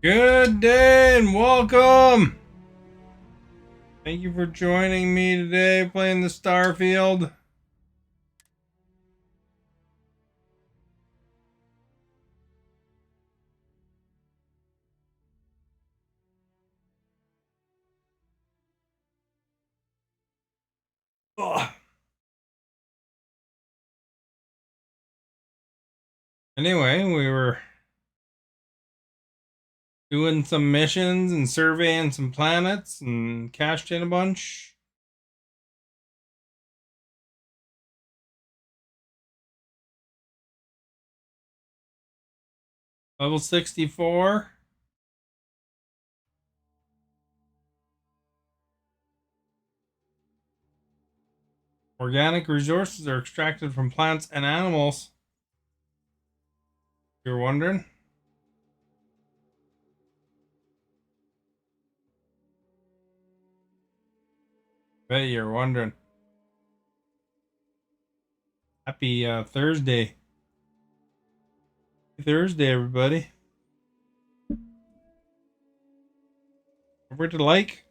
Good day and welcome. Thank you for joining me today playing the Starfield. Ugh. Anyway, we were doing some missions and surveying some planets and cashed in a bunch. Level 64. Organic resources are extracted from plants and animals. You're wondering? Bet you're wondering. Happy Thursday. Thursday, everybody. Over to like.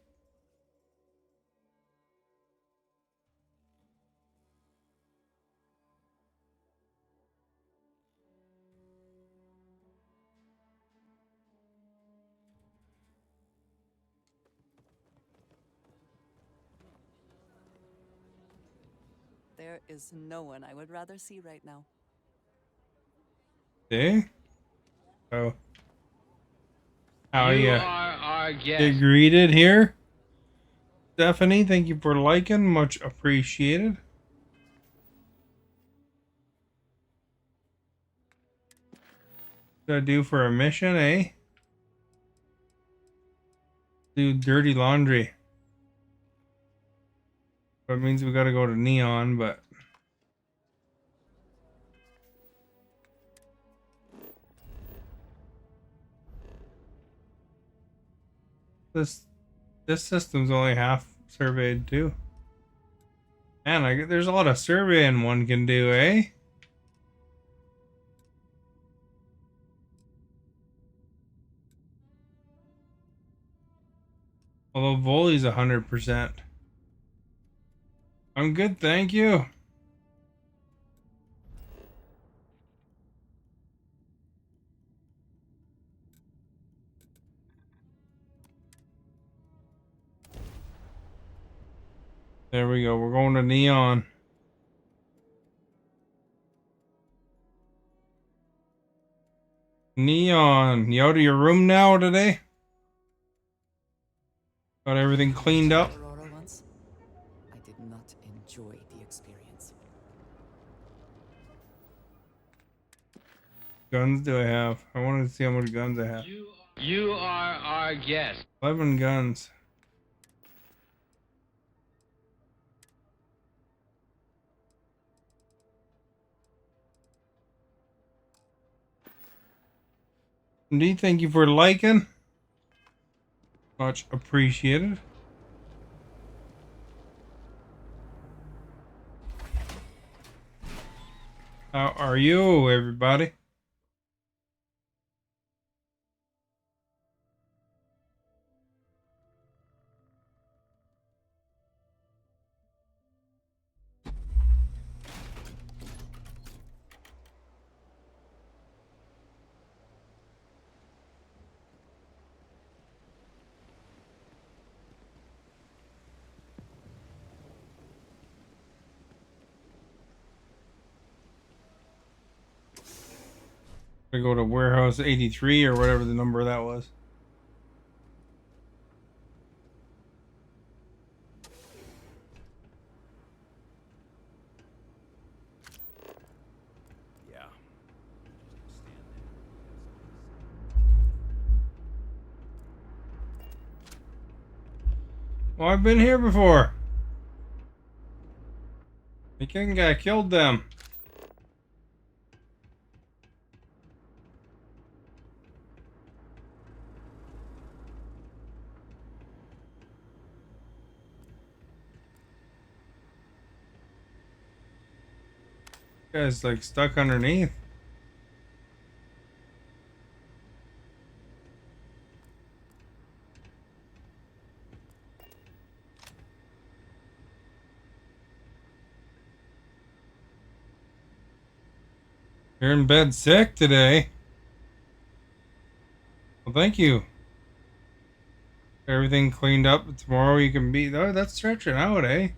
There is no one I would rather see right now. Hey. Oh, how You you are our get guest. greeted here? Stephanie, thank you for liking. Much appreciated. What do I do for a mission, eh? Do dirty laundry. That means we gotta go to Neon, but this this system's only half surveyed too. Man, there's a lot of surveying one can do, eh? Although volley's 100%. I'm good, thank you. There we go. We're going to Neon. Neon, you out of your room now today? Got everything cleaned up? Aurora once. I did not enjoy the experience. Guns do I have? I wanted to see how many guns I have. You are our guest. 11 guns. Indeed, thank you for liking. Much appreciated. How are you, everybody? I go to warehouse 83 or whatever the number that was. Yeah. Well, I've been here before. The king guy killed them. Guy's like stuck underneath. You're in bed sick today. Well, thank you. Everything cleaned up. Tomorrow you can be. Oh, that's stretching out, eh?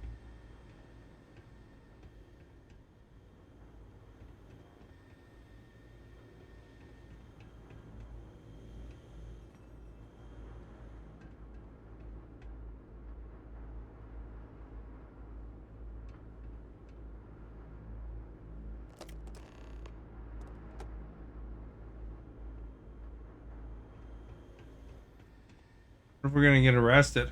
What if we're gonna get arrested?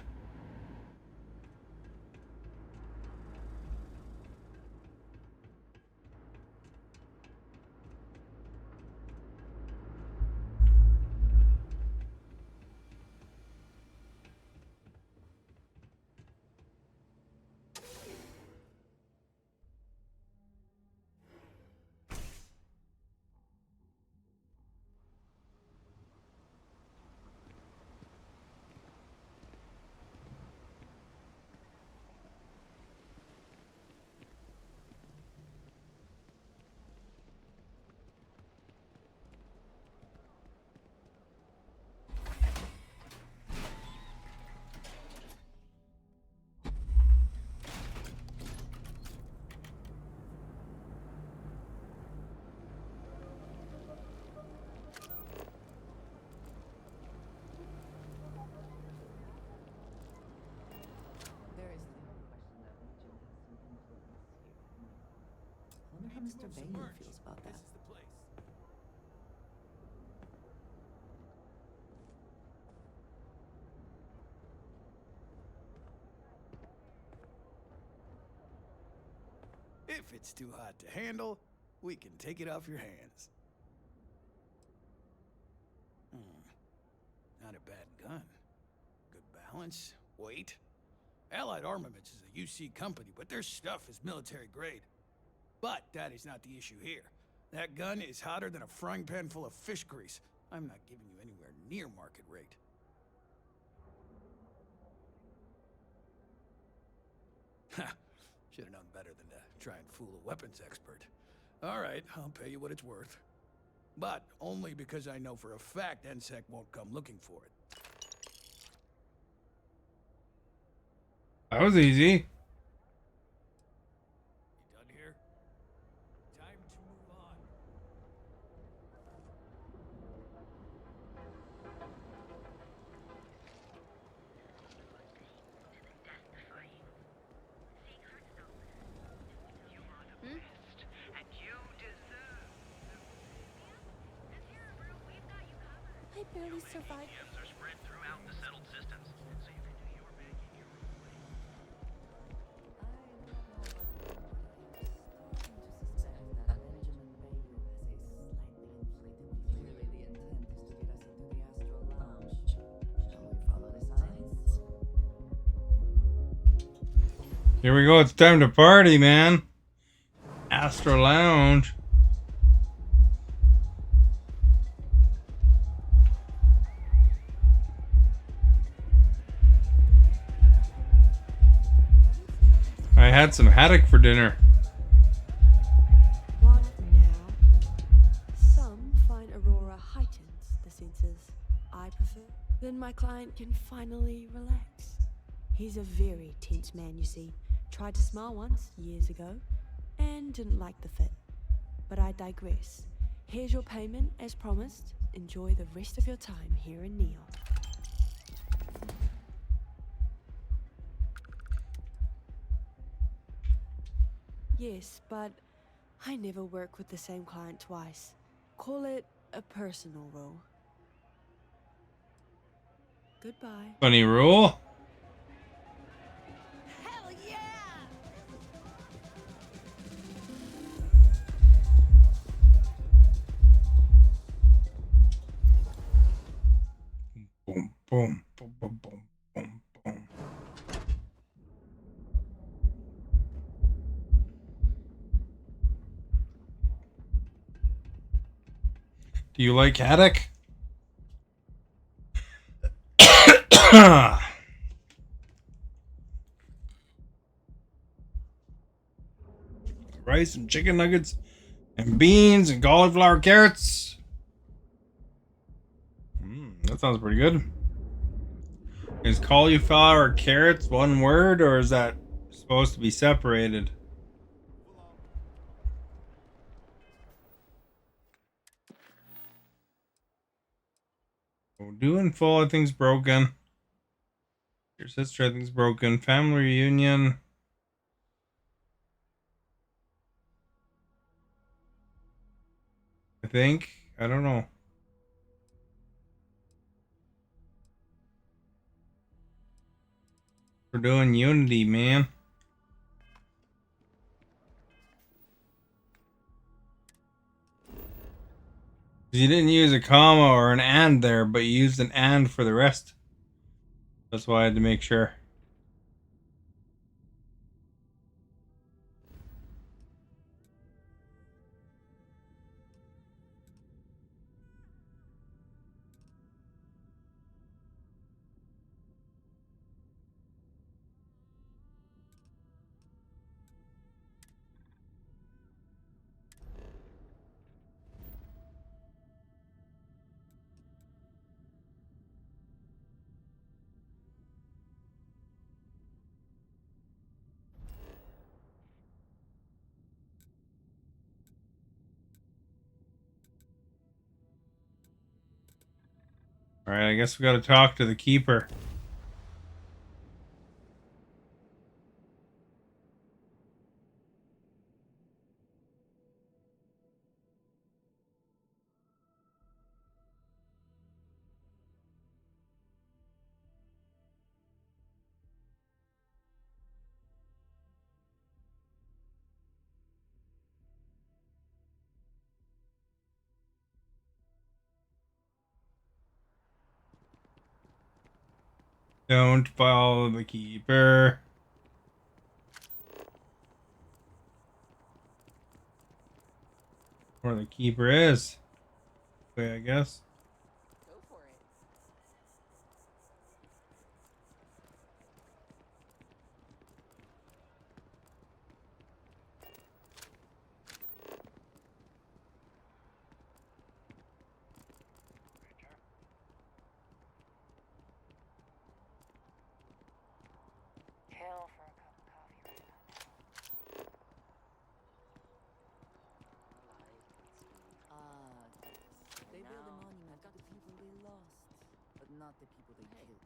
There is no question that religion has some influence here. I wonder how Mr. Bailey feels about that. This is the place. If it's too hot to handle, we can take it off your hands. Not a bad gun. Good balance, weight. Allied Armaments is a UC company, but their stuff is military grade. But that is not the issue here. That gun is hotter than a frying pan full of fish grease. I'm not giving you anywhere near market rate. Ha! Should have known better than to try and fool a weapons expert. All right, I'll pay you what it's worth. But only because I know for a fact NSEC won't come looking for it. That was easy. You done here? Time to move on. I barely survived. are spread throughout the settled systems, so you can do your bit in your own way. I don't know about you, but I'm starting to suspect that Benjamin Bayou has a slightly inflated theory. Clearly the intent is to get us into the astral lounge. Shall we follow the signs? Here we go. It's time to party, man. Astro Lounge. I had some haddock for dinner. What now? Some find Aurora heightens the senses. I prefer. Then my client can finally relax. He's a very tense man, you see. Tried to smile once, years ago, and didn't like the fit. But I digress. Here's your payment, as promised. Enjoy the rest of your time here in Neon. Yes, but I never work with the same client twice. Call it a personal rule. Goodbye. Funny rule. Hell yeah! Boom, boom, boom, boom, boom, boom, boom. Do you like haddock? Rice and chicken nuggets And beans and cauliflower carrots. That sounds pretty good. Is cauliflower carrots one word, or is that supposed to be separated? Doing full, I think's broken. Your sister, I think's broken. Family reunion. I think. I don't know. We're doing unity, man. You didn't use a comma or an and there, but you used an and for the rest. That's why I had to make sure. Alright, I guess we gotta talk to the keeper. Don't follow the keeper. Where the keeper is. Wait, I guess. Go for it. Kill for a cup of coffee right about now. They build a monument to the people they lost, but not the people they killed.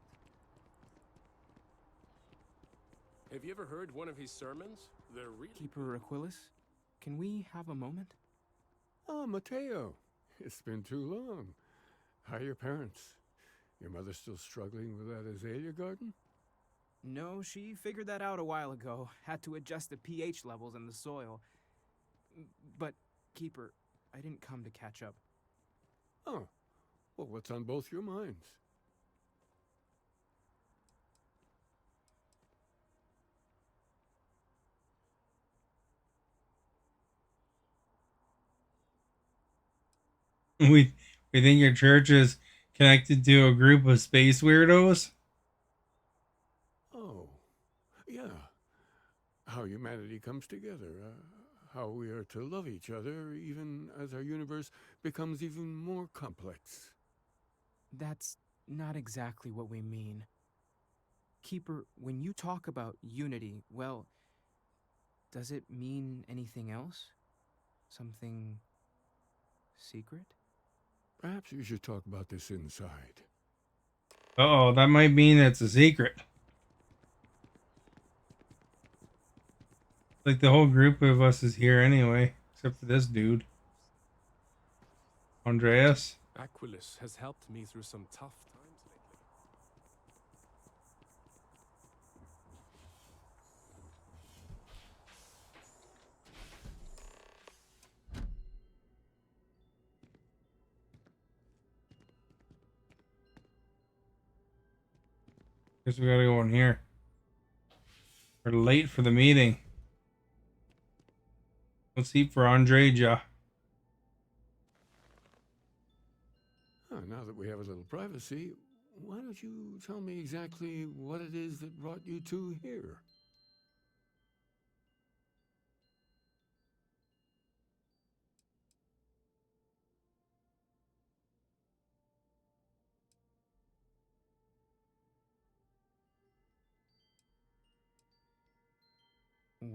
Have you ever heard one of his sermons? They're really Keeper Aquilus, can we have a moment? Ah, Mateo. It's been too long. How are your parents? Your mother still struggling with that azalea garden? No, she figured that out a while ago. Had to adjust the pH levels in the soil. But, Keeper, I didn't come to catch up. Oh, well, what's on both your minds? We think your church is connected to a group of space weirdos? Oh, yeah. How humanity comes together. How we are to love each other even as our universe becomes even more complex. That's not exactly what we mean. Keeper, when you talk about unity, well, does it mean anything else? Something secret? Perhaps we should talk about this inside. Uh-oh, that might mean it's a secret. Like the whole group of us is here anyway, except for this dude. Andreas. Aquilus has helped me through some tough times lately. Guess we gotta go in here. We're late for the meeting. Let's eat for Andreja. Now that we have a little privacy, why don't you tell me exactly what it is that brought you two here?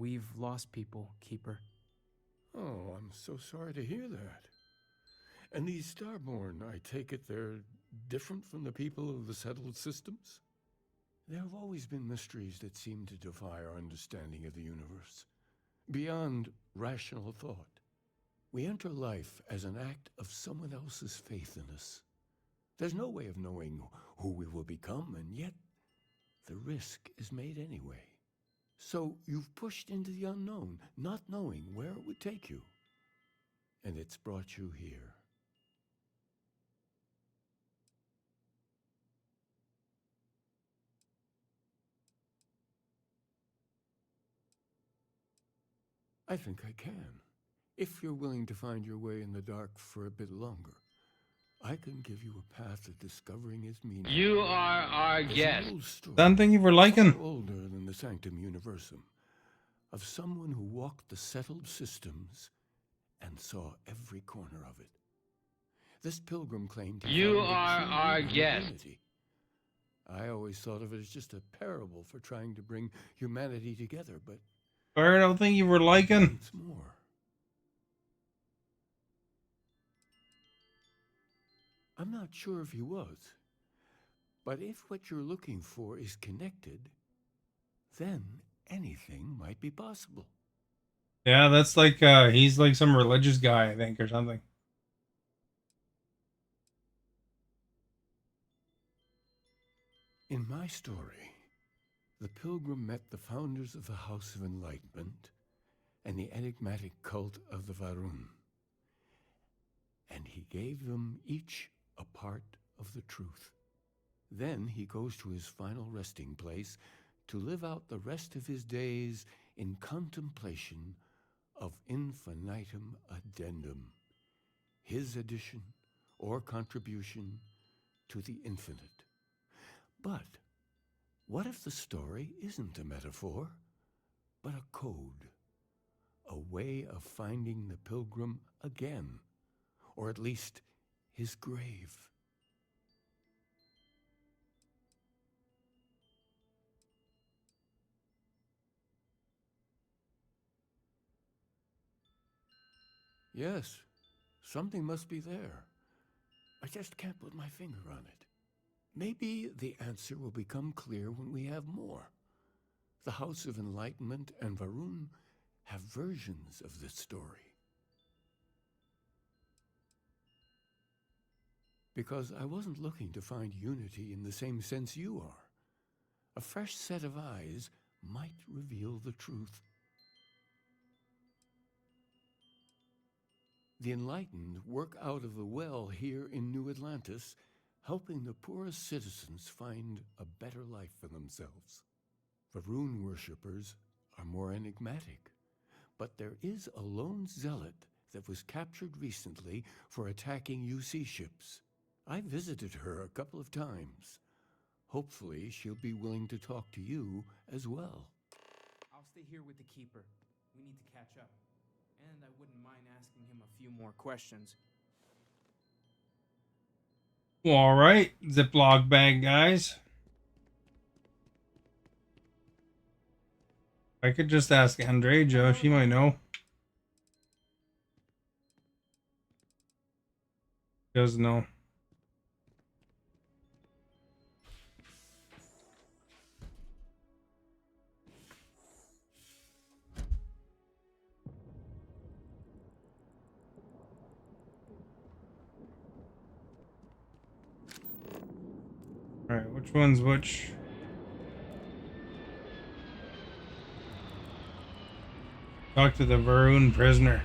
we've lost people, Keeper. Oh, I'm so sorry to hear that. And these Starborn, I take it they're different from the people of the settled systems? There have always been mysteries that seem to defy our understanding of the universe, beyond rational thought. We enter life as an act of someone else's faith in us. There's no way of knowing who we will become, and yet the risk is made anyway. So you've pushed into the unknown, not knowing where it would take you. And it's brought you here. I think I can. If you're willing to find your way in the dark for a bit longer, I can give you a path to discovering its meaning. You are our There's guest. an old story, Done, thank you for liking. far older than the Sanctum Universum, of someone who walked the settled systems and saw every corner of it. This pilgrim claimed he You found the are true our meaning of guest. unity. I always thought of it as just a parable for trying to bring humanity together, but Alright, thank you for liking. it's more. I'm not sure if he was, but if what you're looking for is connected, then anything might be possible. Yeah, that's like he's like some religious guy, I think, or something. In my story, the pilgrim met the founders of the House of Enlightenment and the enigmatic cult of the Varun, and he gave them each a part of the truth. Then he goes to his final resting place to live out the rest of his days in contemplation of infinitum addendum, his addition or contribution to the infinite. But what if the story isn't a metaphor, but a code, a way of finding the pilgrim again, or at least his grave? Yes, something must be there. I just can't put my finger on it. Maybe the answer will become clear when we have more. The House of Enlightenment and Varun have versions of this story. Because I wasn't looking to find unity in the same sense you are. A fresh set of eyes might reveal the truth. The enlightened work out of the well here in New Atlantis, helping the poorest citizens find a better life for themselves. Varun worshippers are more enigmatic, but there is a lone zealot that was captured recently for attacking UC ships. I visited her a couple of times. Hopefully she'll be willing to talk to you as well. I'll stay here with the Keeper. We need to catch up. And I wouldn't mind asking him a few more questions. Alright, Ziploc bag, guys. I could just ask Andreja, she might know. She doesn't know. Alright, which one's which? Talk to the Varun prisoner.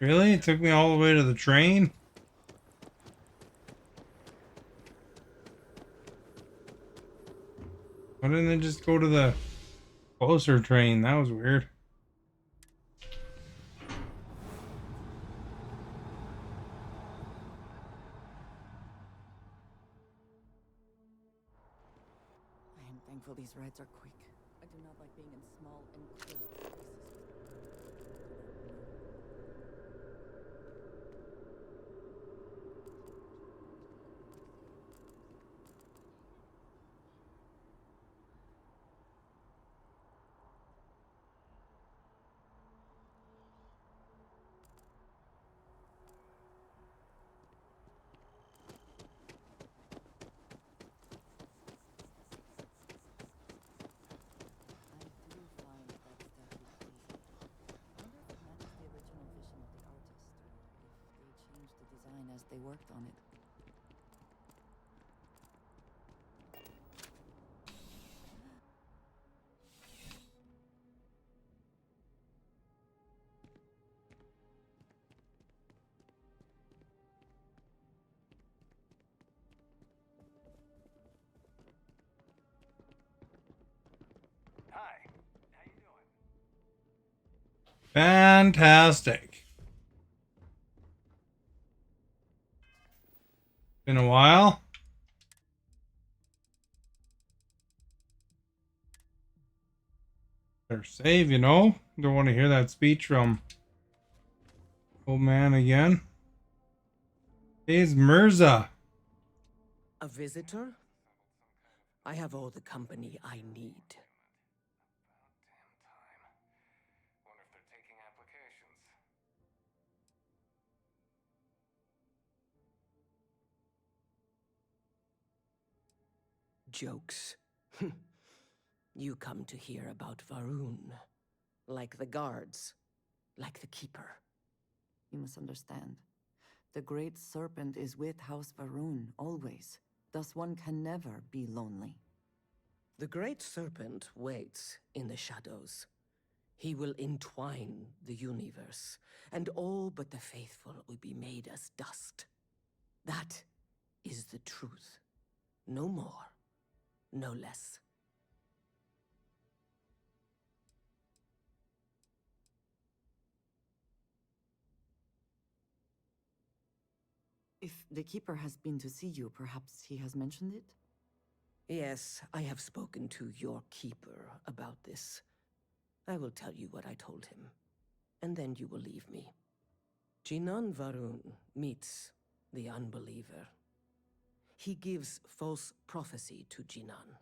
Really? It took me all the way to the train? Why didn't they just go to the closer train? That was weird. Bus rides are quick. I do not like being in small, enclosed spaces. I do find that statue pleasing. I wonder if it matches the original vision of the artist, or if they changed the design as they worked on it. Hi, how you doing? Fantastic. Been a while. Better save, you know. Don't want to hear that speech from old man again. He's Mirza. A visitor? I have all the company I need. Wonder if they're taking applications. Jokes. You come to hear about Varun. Like the guards. Like the Keeper. You must understand. The Great Serpent is with House Varun, always. Thus one can never be lonely. The Great Serpent waits in the shadows. He will entwine the universe, and all but the faithful will be made as dust. That is the truth. No more, no less. If the Keeper has been to see you, perhaps he has mentioned it? Yes, I have spoken to your Keeper about this. I will tell you what I told him, and then you will leave me. Jinan Varun meets the unbeliever. He gives false prophecy to Jinan.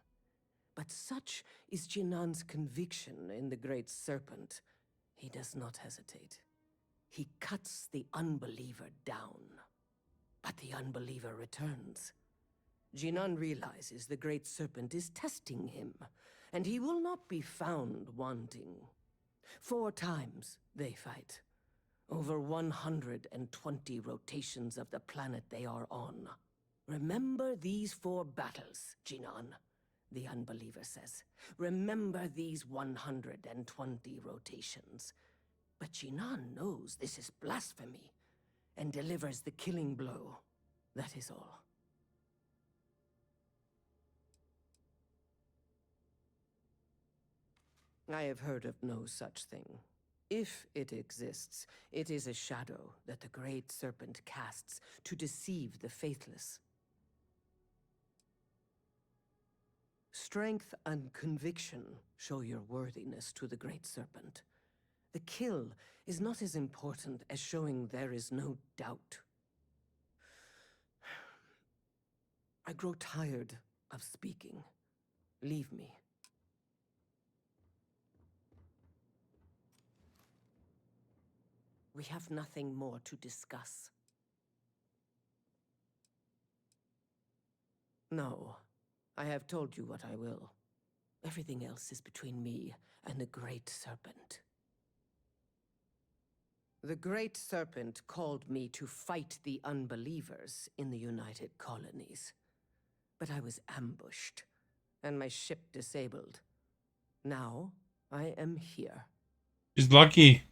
But such is Jinan's conviction in the Great Serpent, he does not hesitate. He cuts the unbeliever down. But the unbeliever returns. Jinan realizes the Great Serpent is testing him, and he will not be found wanting. 4 times they fight. Over 120 rotations of the planet they are on. Remember these 4 battles, Jinan, the unbeliever says. Remember these 120 rotations. But Jinan knows this is blasphemy, and delivers the killing blow. That is all. I have heard of no such thing. If it exists, it is a shadow that the Great Serpent casts to deceive the faithless. Strength and conviction show your worthiness to the Great Serpent. The kill is not as important as showing there is no doubt. I grow tired of speaking. Leave me. We have nothing more to discuss. No, I have told you what I will. Everything else is between me and the Great Serpent. The Great Serpent called me to fight the unbelievers in the United Colonies. But I was ambushed, and my ship disabled. Now, I am here. She's lucky.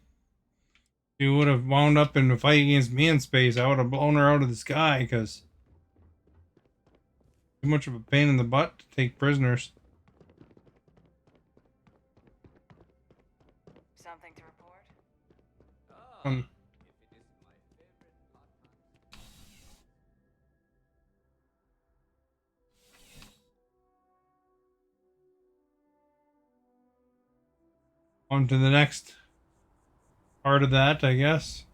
She would have wound up in a fight against me in space. I would have blown her out of the sky because too much of a pain in the butt to take prisoners. Something to report? Um, On to the next part of that, I guess.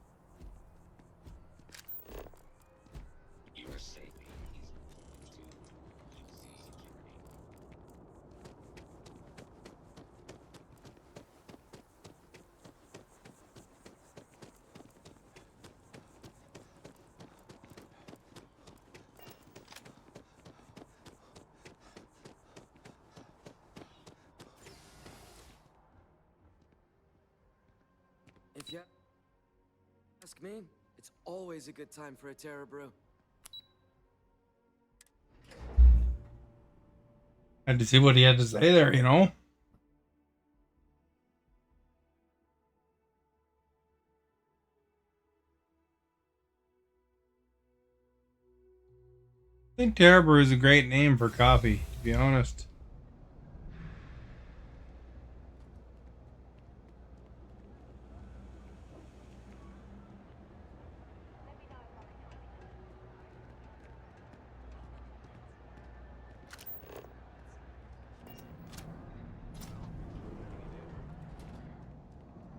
If you ask me, it's always a good time for a Terra brew. Had to see what he had to say there, you know? I think Terra Brew is a great name for coffee, to be honest.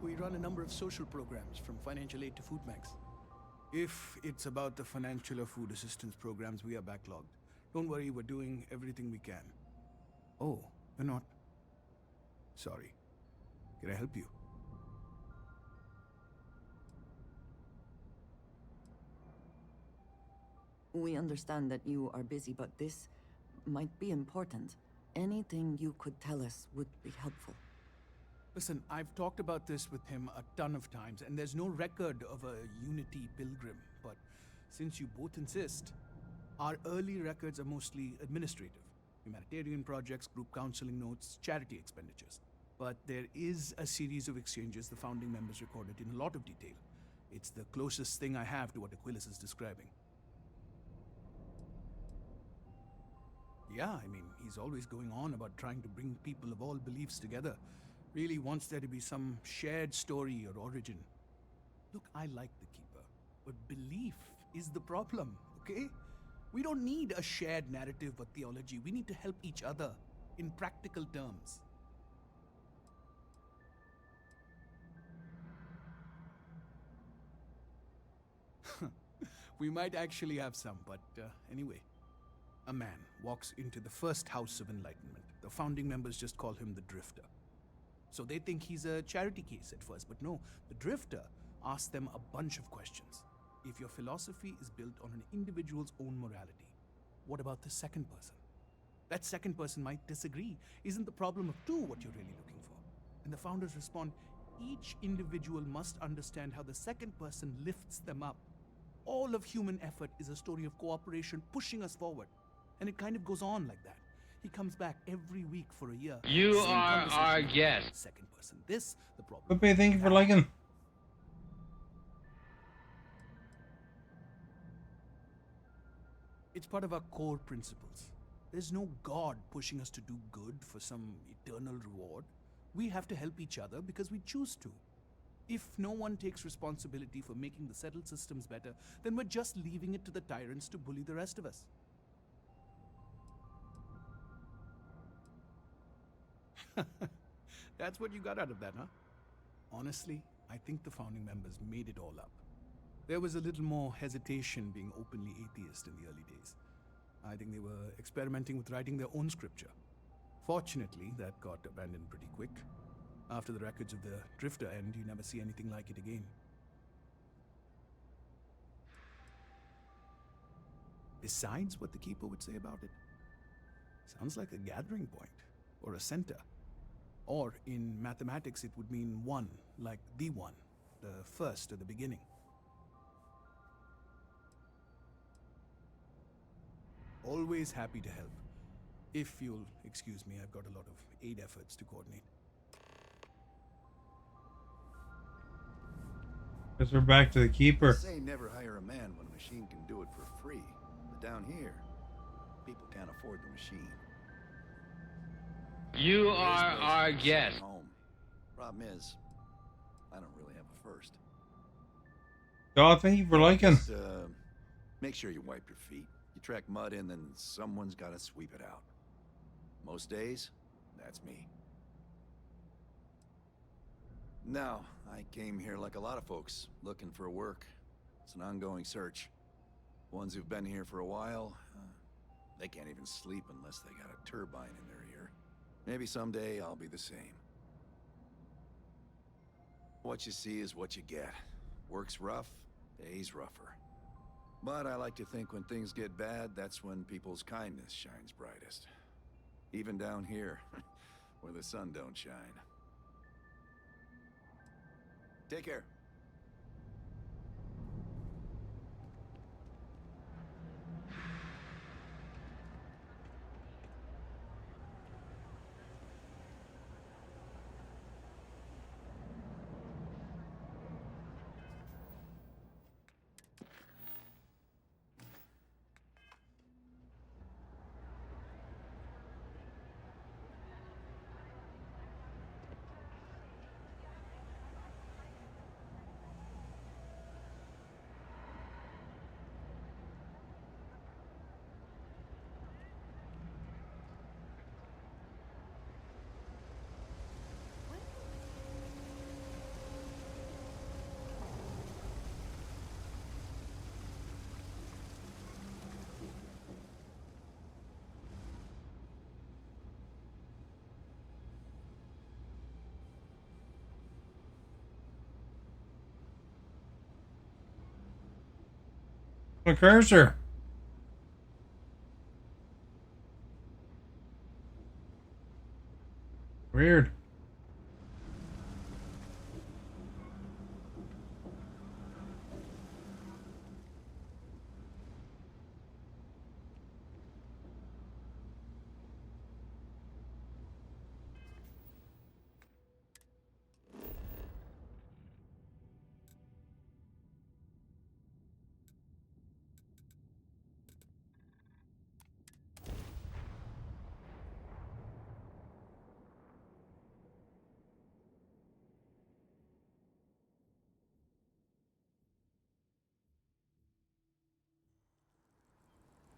We run a number of social programs, from financial aid to food banks. If it's about the financial or food assistance programs, we are backlogged. Don't worry, we're doing everything we can. Oh, we're not. Sorry. Can I help you? We understand that you are busy, but this might be important. Anything you could tell us would be helpful. Listen, I've talked about this with him a ton of times, and there's no record of a Unity pilgrim. But since you both insist, our early records are mostly administrative. Humanitarian projects, group counseling notes, charity expenditures. But there is a series of exchanges the founding members recorded in a lot of detail. It's the closest thing I have to what Aquilas is describing. Yeah, I mean, he's always going on about trying to bring people of all beliefs together. Really wants there to be some shared story or origin. Look, I like the Keeper, but belief is the problem, okay? We don't need a shared narrative or theology. We need to help each other in practical terms. We might actually have some, but anyway. A man walks into the first House of Enlightenment. The founding members just call him the Drifter. So they think he's a charity case at first, but no, the Drifter asks them a bunch of questions. If your philosophy is built on an individual's own morality, what about the second person? That second person might disagree. Isn't the problem of two what you're really looking for? And the founders respond, each individual must understand how the second person lifts them up. All of human effort is a story of cooperation pushing us forward. And it kind of goes on like that. He comes back every week for a year. You Same are conversation our with the guest. second person. This, the problem. But thank you for liking. It's part of our core principles. There's no God pushing us to do good for some eternal reward. We have to help each other because we choose to. If no one takes responsibility for making the settled systems better, then we're just leaving it to the tyrants to bully the rest of us. That's what you got out of that, huh? Honestly, I think the founding members made it all up. There was a little more hesitation being openly atheist in the early days. I think they were experimenting with writing their own scripture. Fortunately, that got abandoned pretty quick. After the records of the Drifter end, you never see anything like it again. Besides what the Keeper would say about it, sounds like a gathering point, or a center. Or, in mathematics, it would mean one, like the one, the first or the beginning. Always happy to help. If you'll excuse me, I've got a lot of aid efforts to coordinate. Guess we're back to the Keeper. Say never hire a man when a machine can do it for free. But down here, people can't afford the machine. You are our guest. Home. Problem is, I don't really have a first. Oh, thank you for liking. Just, make sure you wipe your feet. You track mud in, then someone's got to sweep it out. Most days, that's me. No, I came here like a lot of folks, looking for work. It's an ongoing search. Ones who've been here for a while, they can't even sleep unless they got a turbine in their ear. Maybe someday I'll be the same. What you see is what you get. Work's rough, pays rougher. But I like to think when things get bad, that's when people's kindness shines brightest. Even down here, where the sun don't shine. Take care. A cursor. Weird.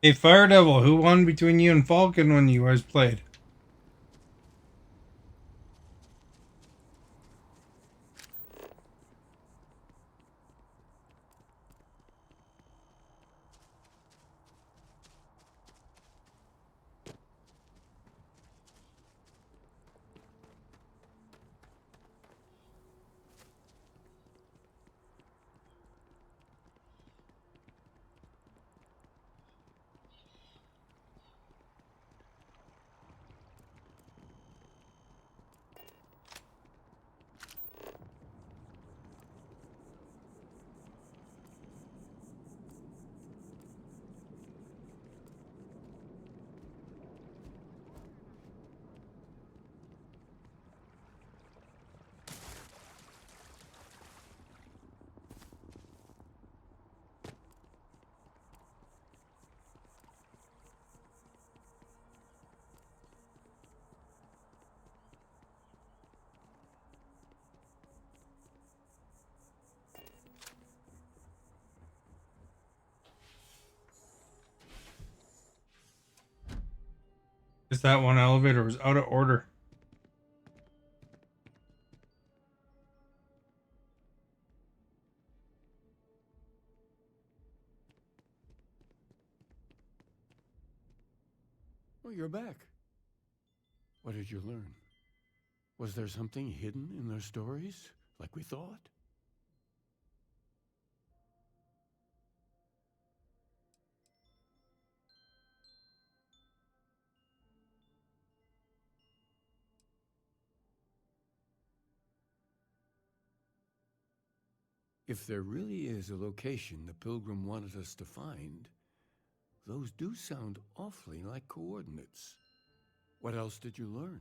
Hey, Fire Devil, who won between you and Falcon when you guys played? Is that one elevator was out of order? Oh, you're back. What did you learn? Was there something hidden in their stories, like we thought? If there really is a location the Pilgrim wanted us to find, those do sound awfully like coordinates. What else did you learn?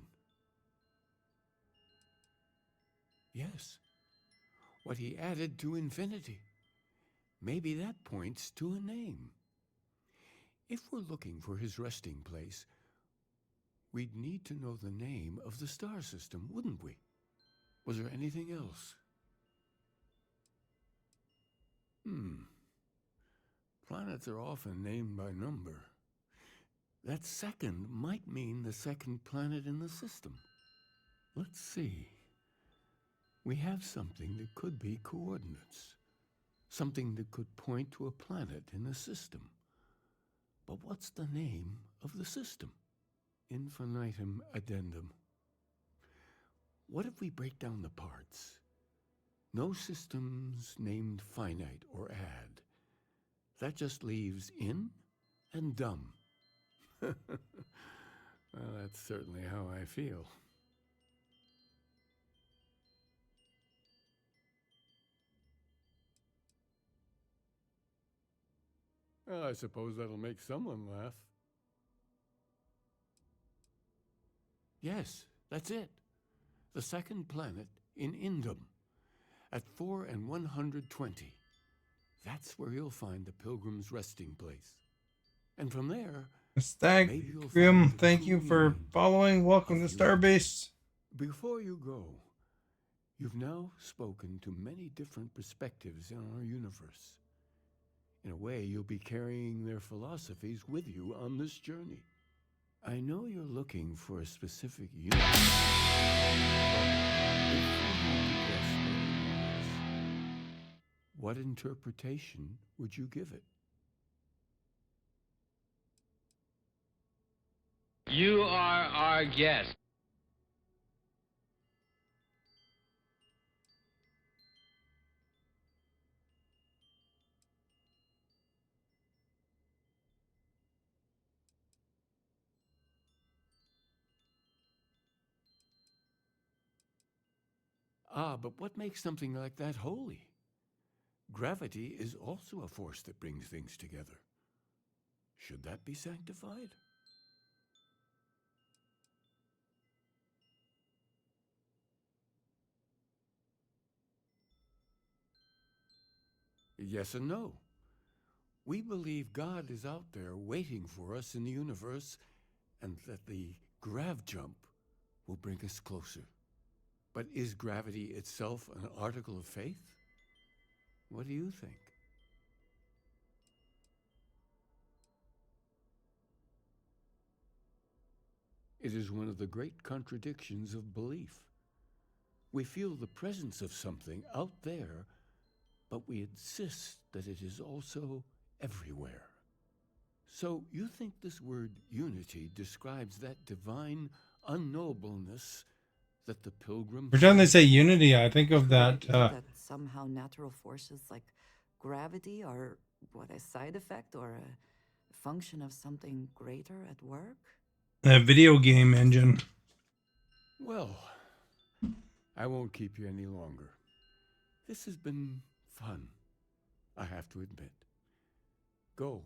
Yes, what he added to infinity. Maybe that points to a name. If we're looking for his resting place, we'd need to know the name of the star system, wouldn't we? Was there anything else? Planets are often named by number. That second might mean the second planet in the system. Let's see. We have something that could be coordinates. Something that could point to a planet in a system. But what's the name of the system? Infinitum addendum. What if we break down the parts? No systems named finite or add. That just leaves in and dumb. Well, that's certainly how I feel. Well, I suppose that'll make someone laugh. Yes, that's it. The second planet in Indum, at 4 and 120. That's where you'll find the Pilgrim's resting place. And from there, maybe you'll Grim, find thank true you for meaning following. Welcome to of Starbase. Before you go, you've now spoken to many different perspectives in our universe. In a way, you'll be carrying their philosophies with you on this journey. I know you're looking for a specific unit. But if you had to guess what it is, what interpretation would you give it? You are our guest. Ah, but what makes something like that holy? Gravity is also a force that brings things together. Should that be sanctified? Yes and no. We believe God is out there waiting for us in the universe, and that the grav jump will bring us closer. But is gravity itself an article of faith? What do you think? It is one of the great contradictions of belief. We feel the presence of something out there, but we insist that it is also everywhere. So you think this word unity describes that divine unknowableness that the pilgrim... Every time they say unity, I think of that. That somehow natural forces like gravity are what, a side effect or a function of something greater at work? A video game engine. Well, I won't keep you any longer. This has been fun, I have to admit. Go,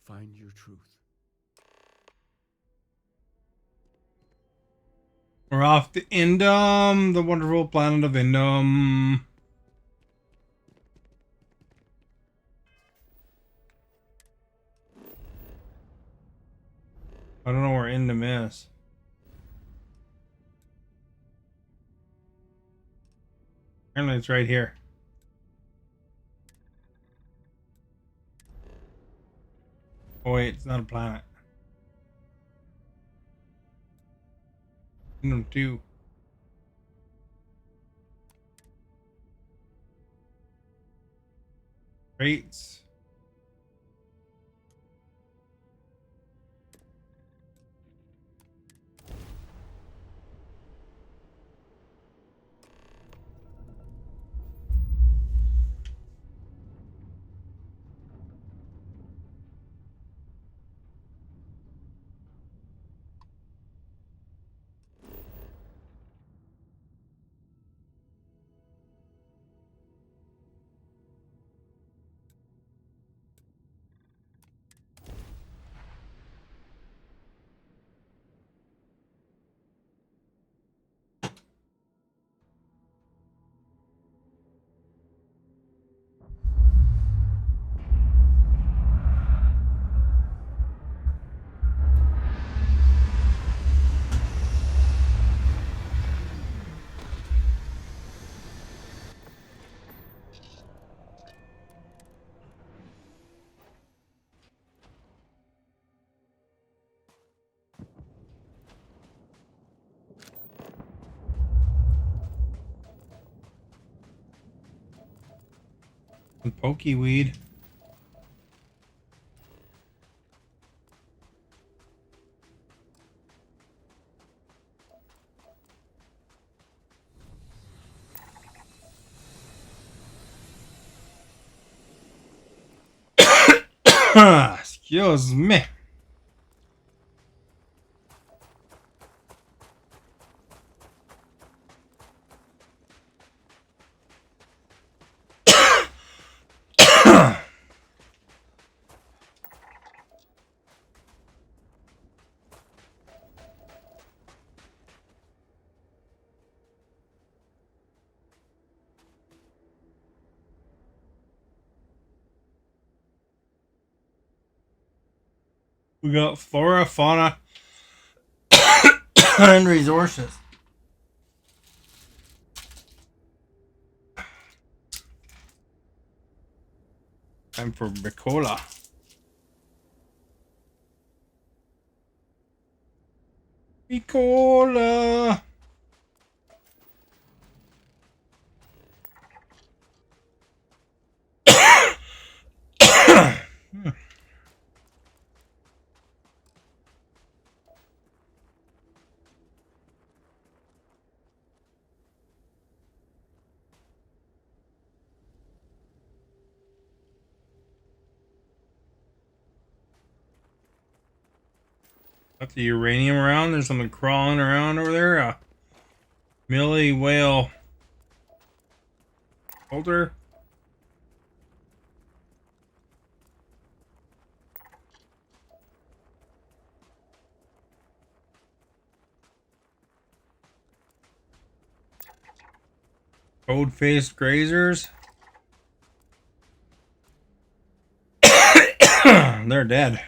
find your truth. We're off to Indum, the wonderful planet of Indum. I don't know where Indum is. Apparently it's right here. Oh wait, it's not a planet. Indum 2. Rates. Some pokey weed. Excuse me. We got flora, fauna, and resources. Time for Bicola. Bicola. Got the uranium around. There's something crawling around over there. A Millie whale holder. Toad-faced grazers. They're dead.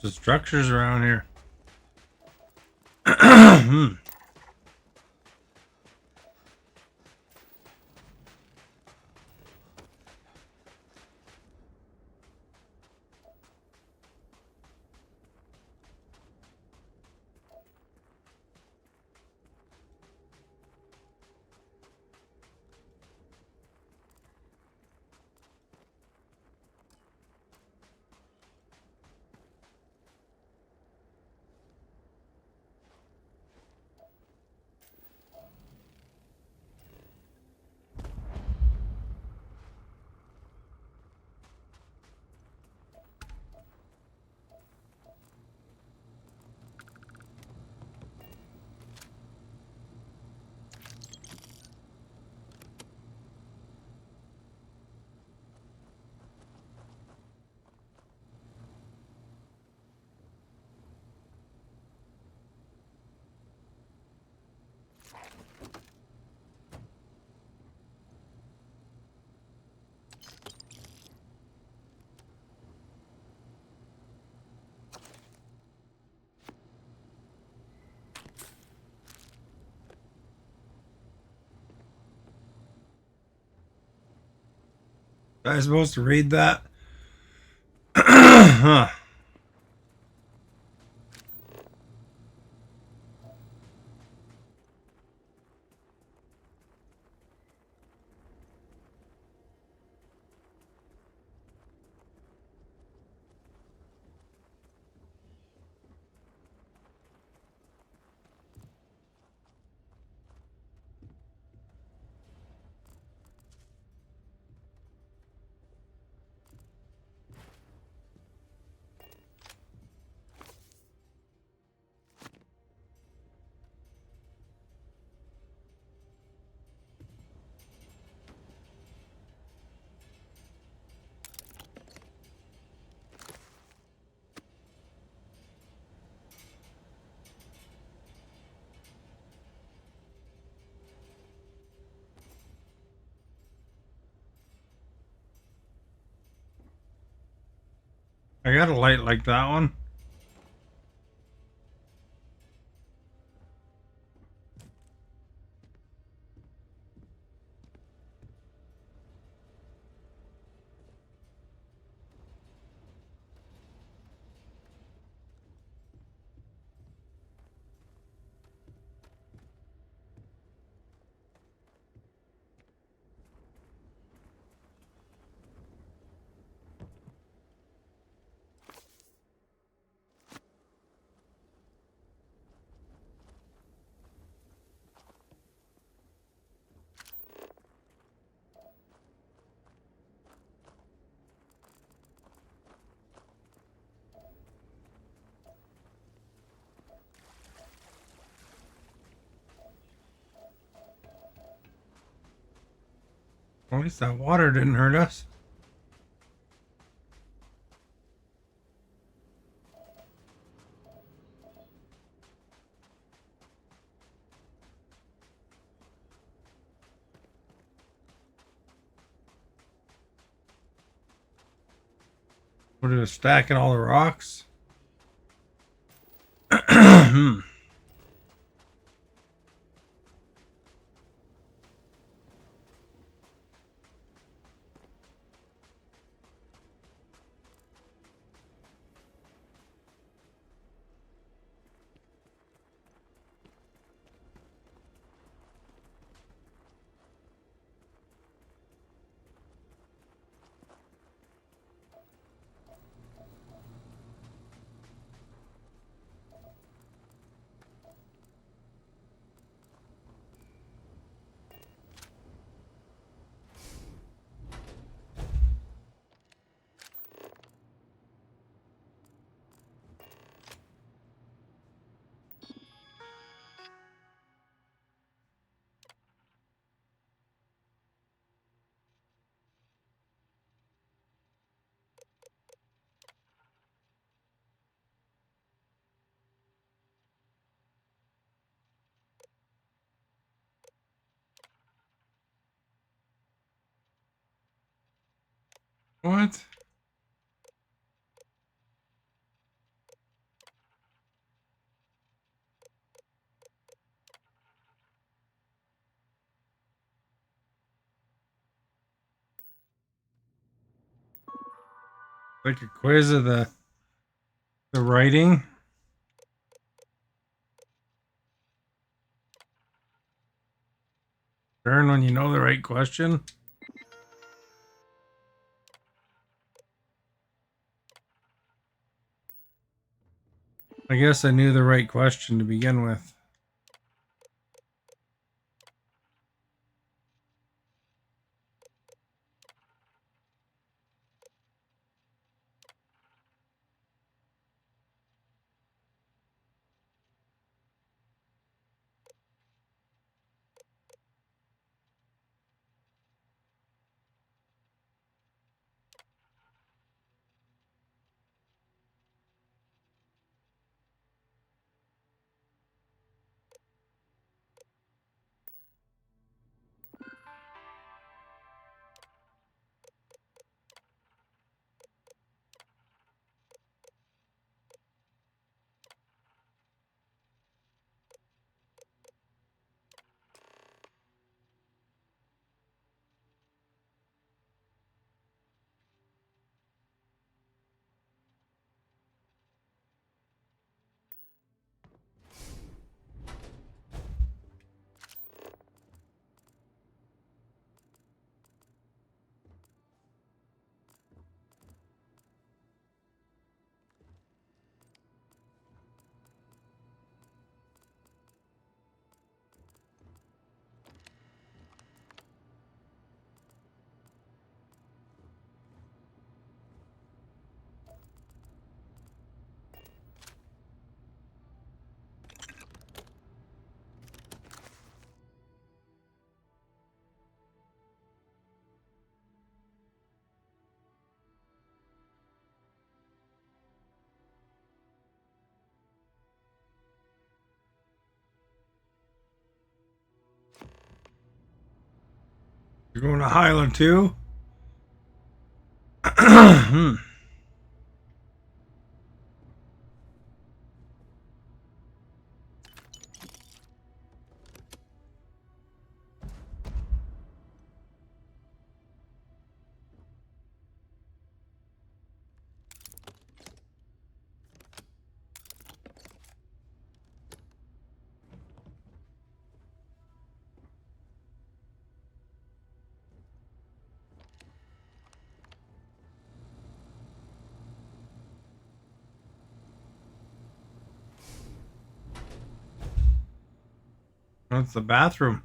The structures around here. Hmm. I was supposed to read that. Huh. I got a light like that one. At least that water didn't hurt us. What are we stacking all the rocks? Hmm. What? Like a quiz of the writing. Turn when you know the right question. I guess I knew the right question to begin with. You're going to Highland too? That's the bathroom.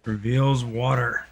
Reveals water.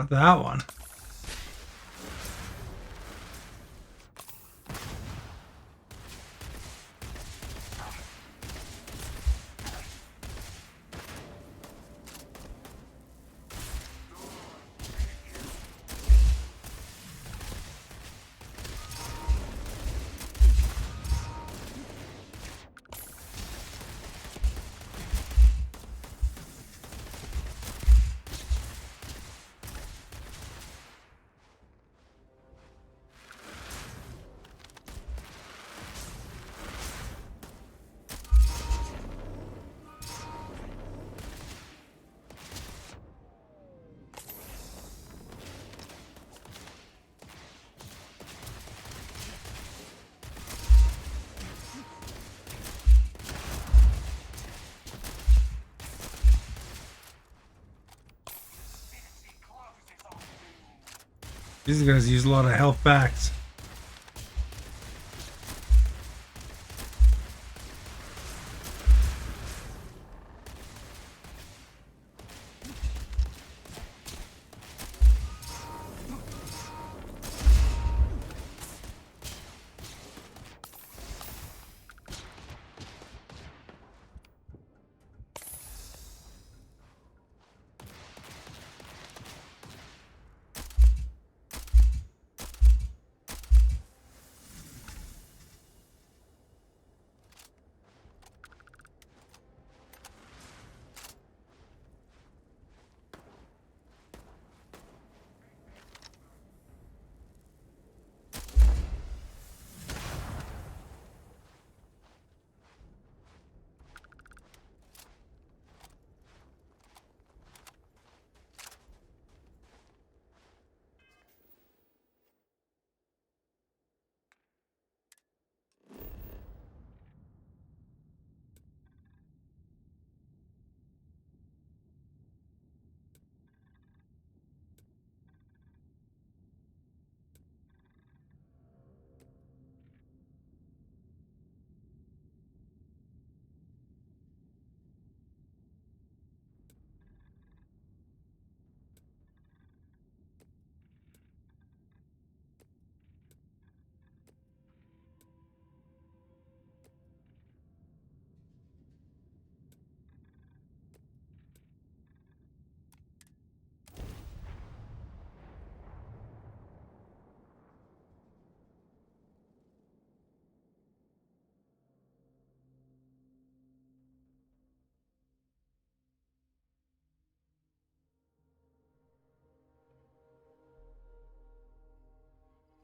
Not that one. These guys use a lot of health packs.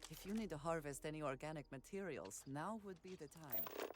If you need to harvest any organic materials, now would be the time.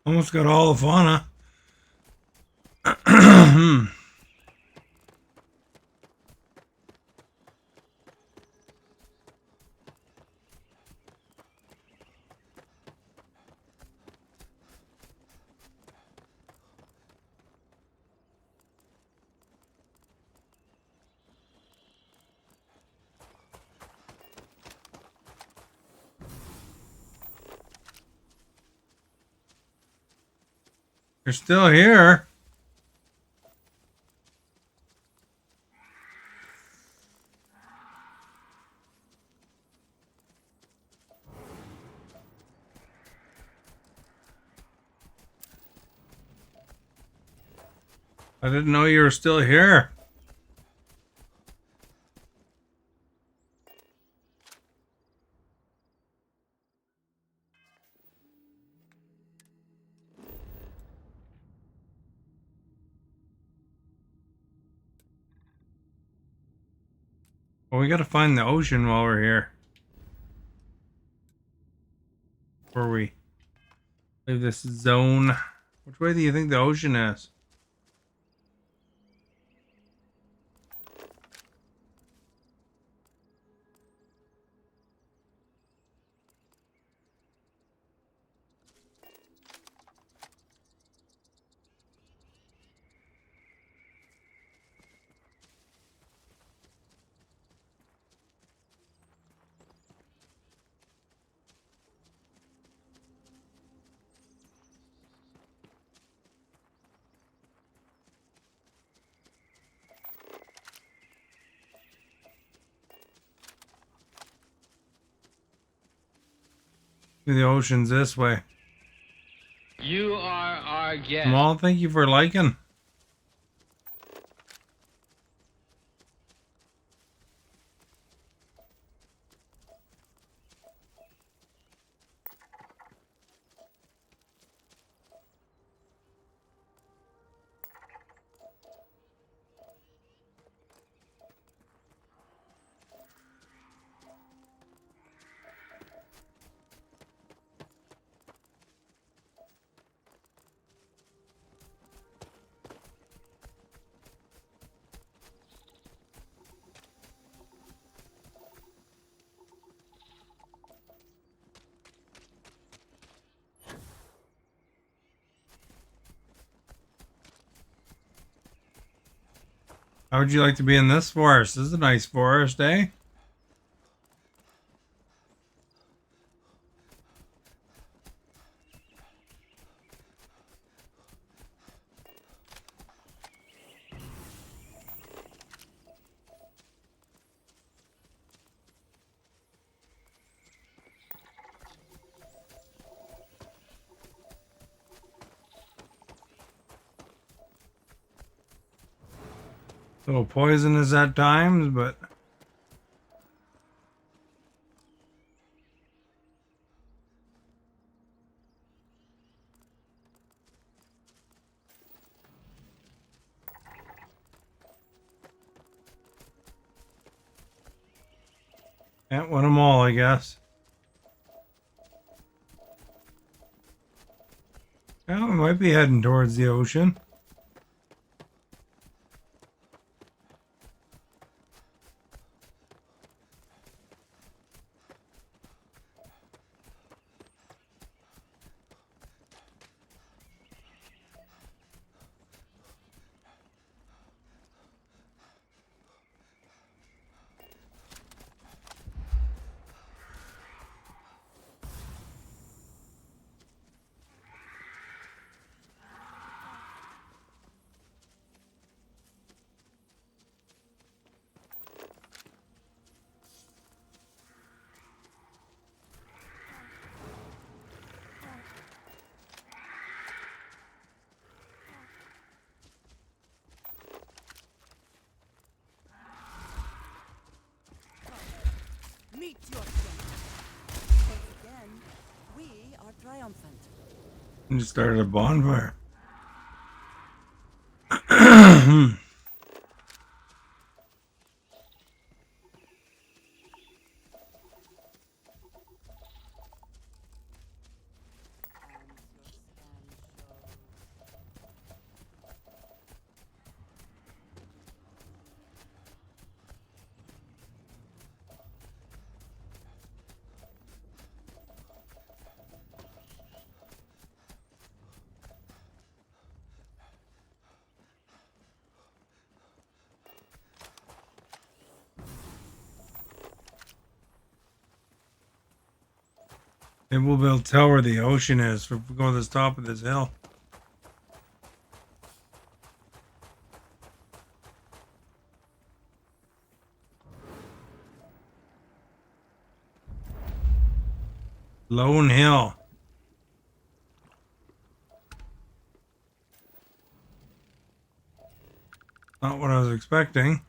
Almost got all the fauna. You're still here. I didn't know you were still here. Well, we gotta find the ocean while we're here. Before we leave this zone. Which way do you think the ocean is? The ocean's this way. You are our guest. Jamal, thank you for liking. How would you like to be in this forest? This is a nice forest, eh? A little poisonous at times, but can't win them all, I guess. Yeah, we might be heading towards the ocean. Meet your death. Once again, we are triumphant. And just started a bonfire. Maybe we'll be able to tell where the ocean is if we go to the top of this hill. Lone Hill. Not what I was expecting.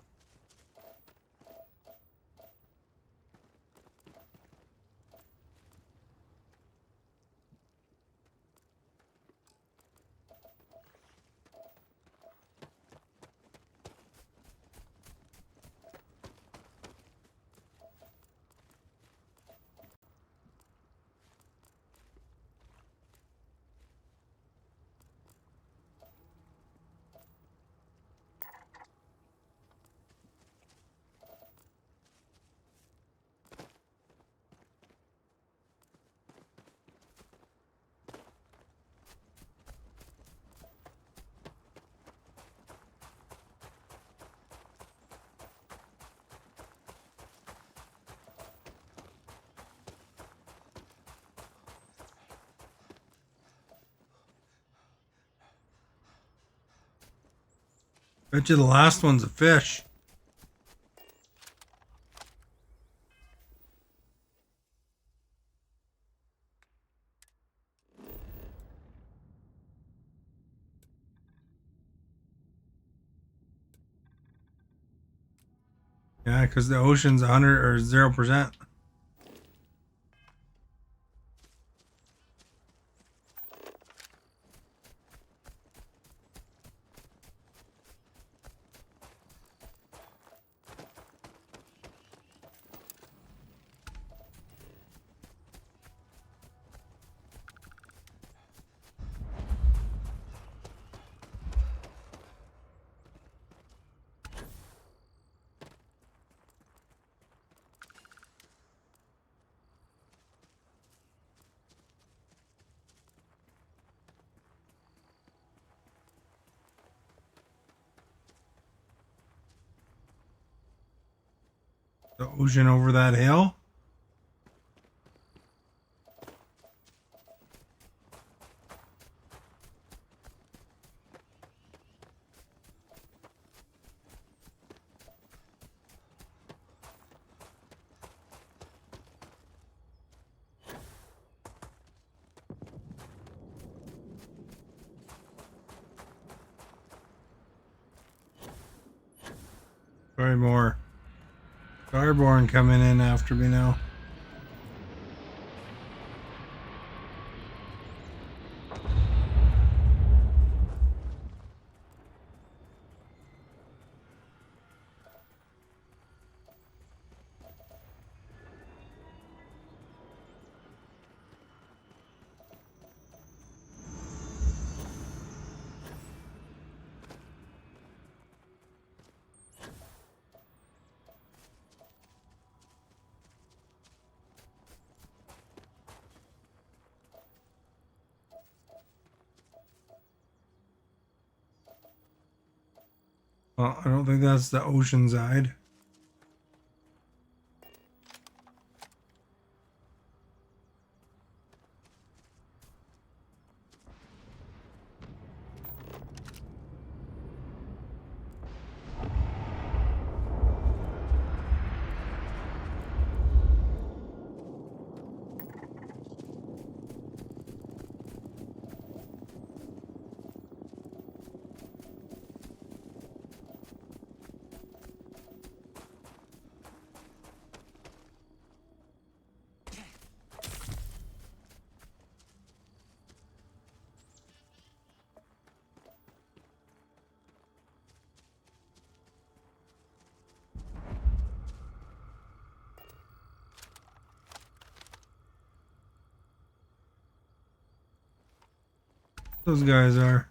Bet you the last one's a fish. Yeah, because the ocean's 100 or 0%. The ocean over that hill. Probably more Starborn coming in after me now. Well, I don't think that's the ocean side. Those guys are.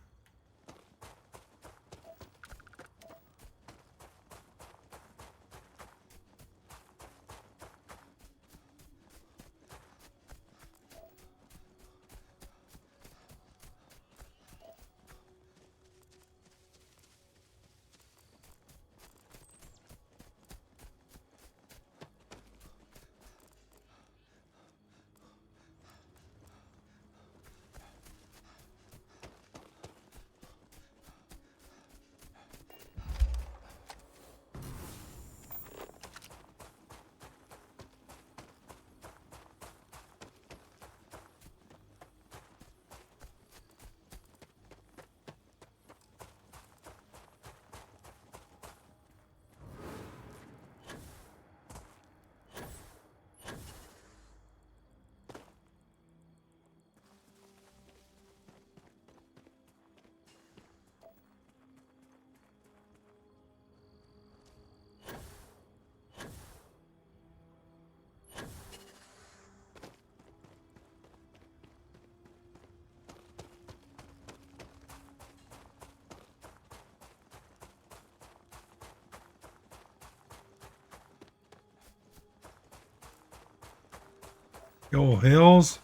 Yo, hills.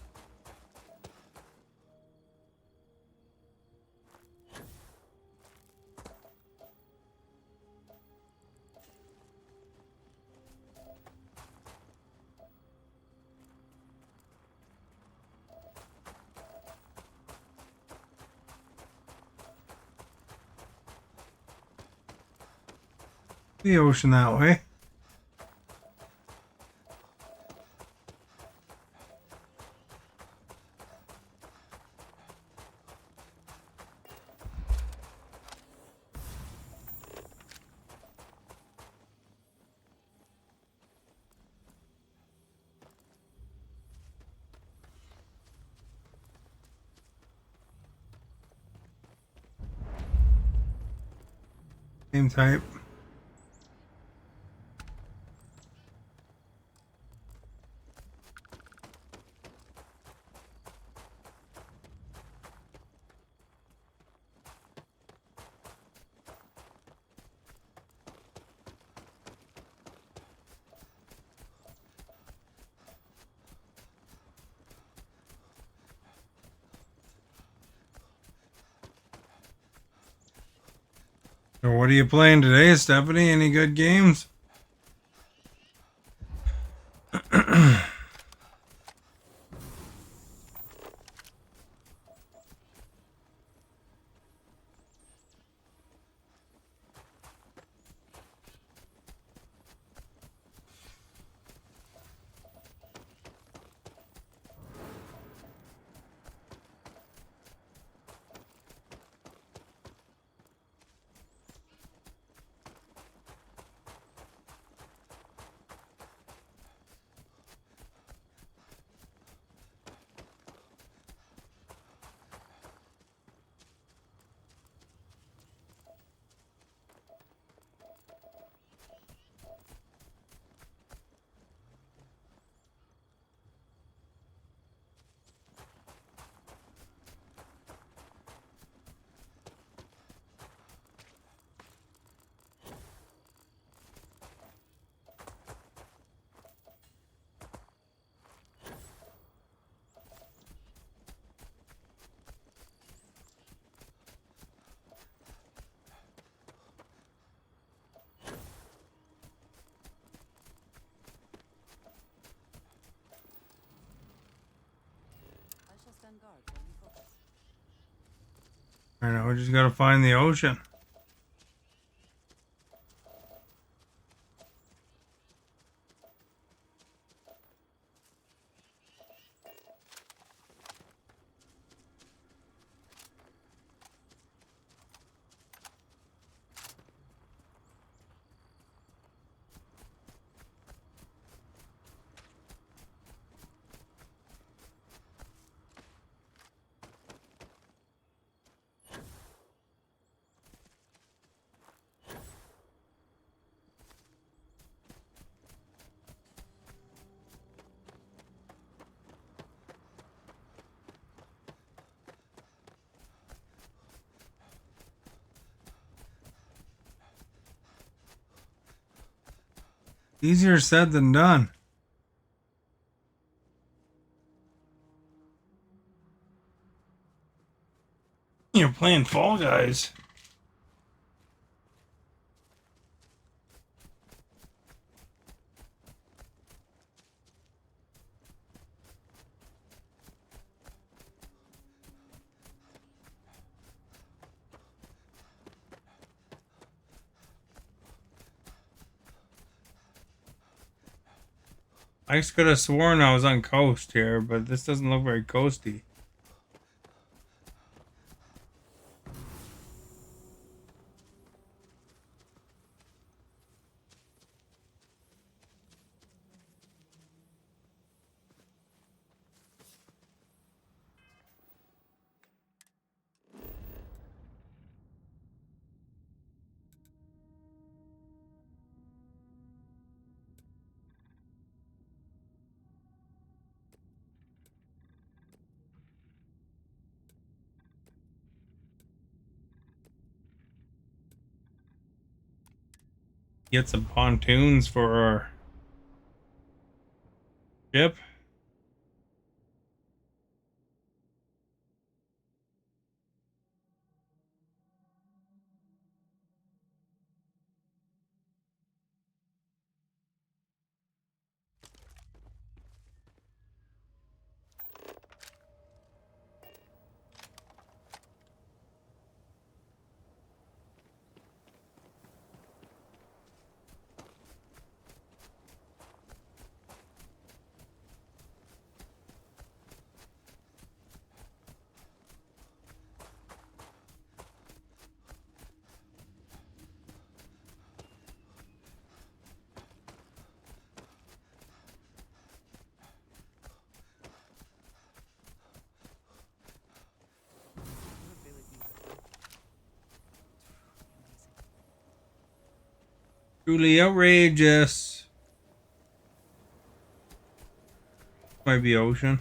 The ocean that way. Same type. So what are you playing today, Stephanie? Any good games? I shall stand guard while you focus. I know, we just gotta find the ocean. Easier said than done. You're playing Fall Guys. I just could have sworn I was on coast here, but this doesn't look very coasty. Get some pontoons for our ship. Truly outrageous. Might be ocean.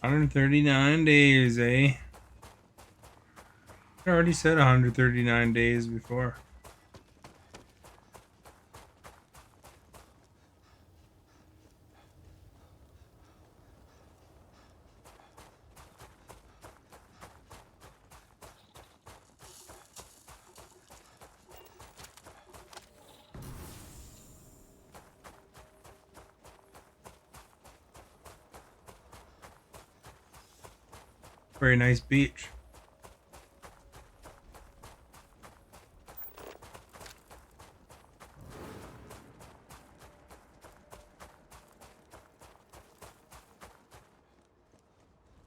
$139 eh? I already said 139 days before. Very nice beach.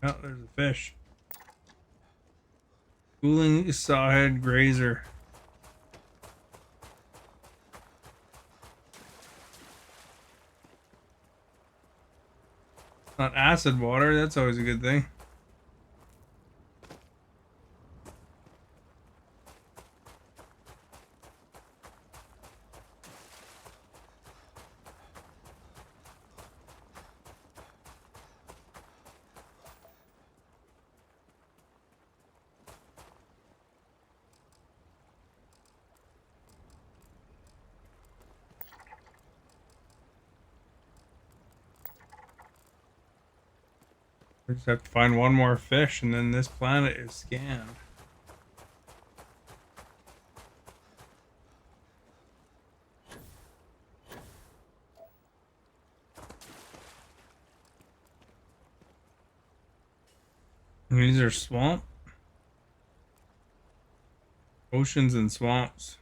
Oh, there's a fish. Cooling sawhead grazer. Not acid water, that's always a good thing. We just have to find one more fish and then this planet is scanned. And these are swamp. Oceans and swamps.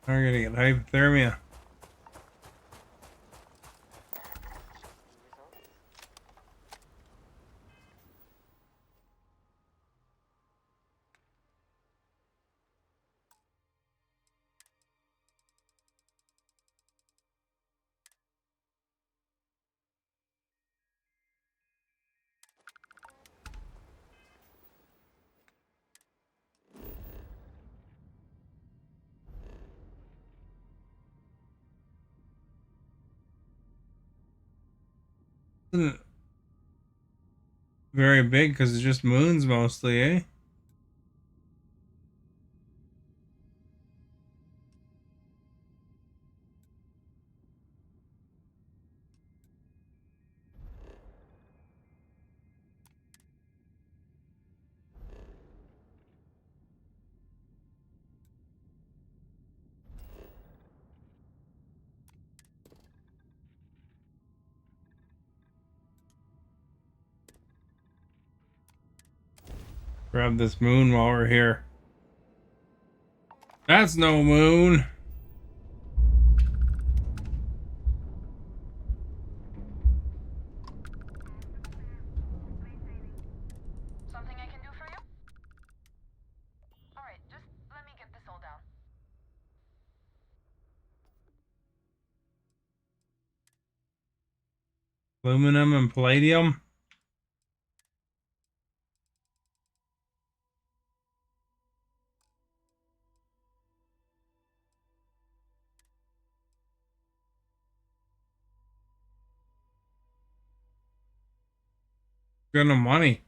We're gonna get hypothermia. Isn't it very big because it's just moons mostly, eh? Grab this moon while we're here. That's no moon. Something I can do for you? Alright, just let me get this all down. Aluminum and palladium. Got no money.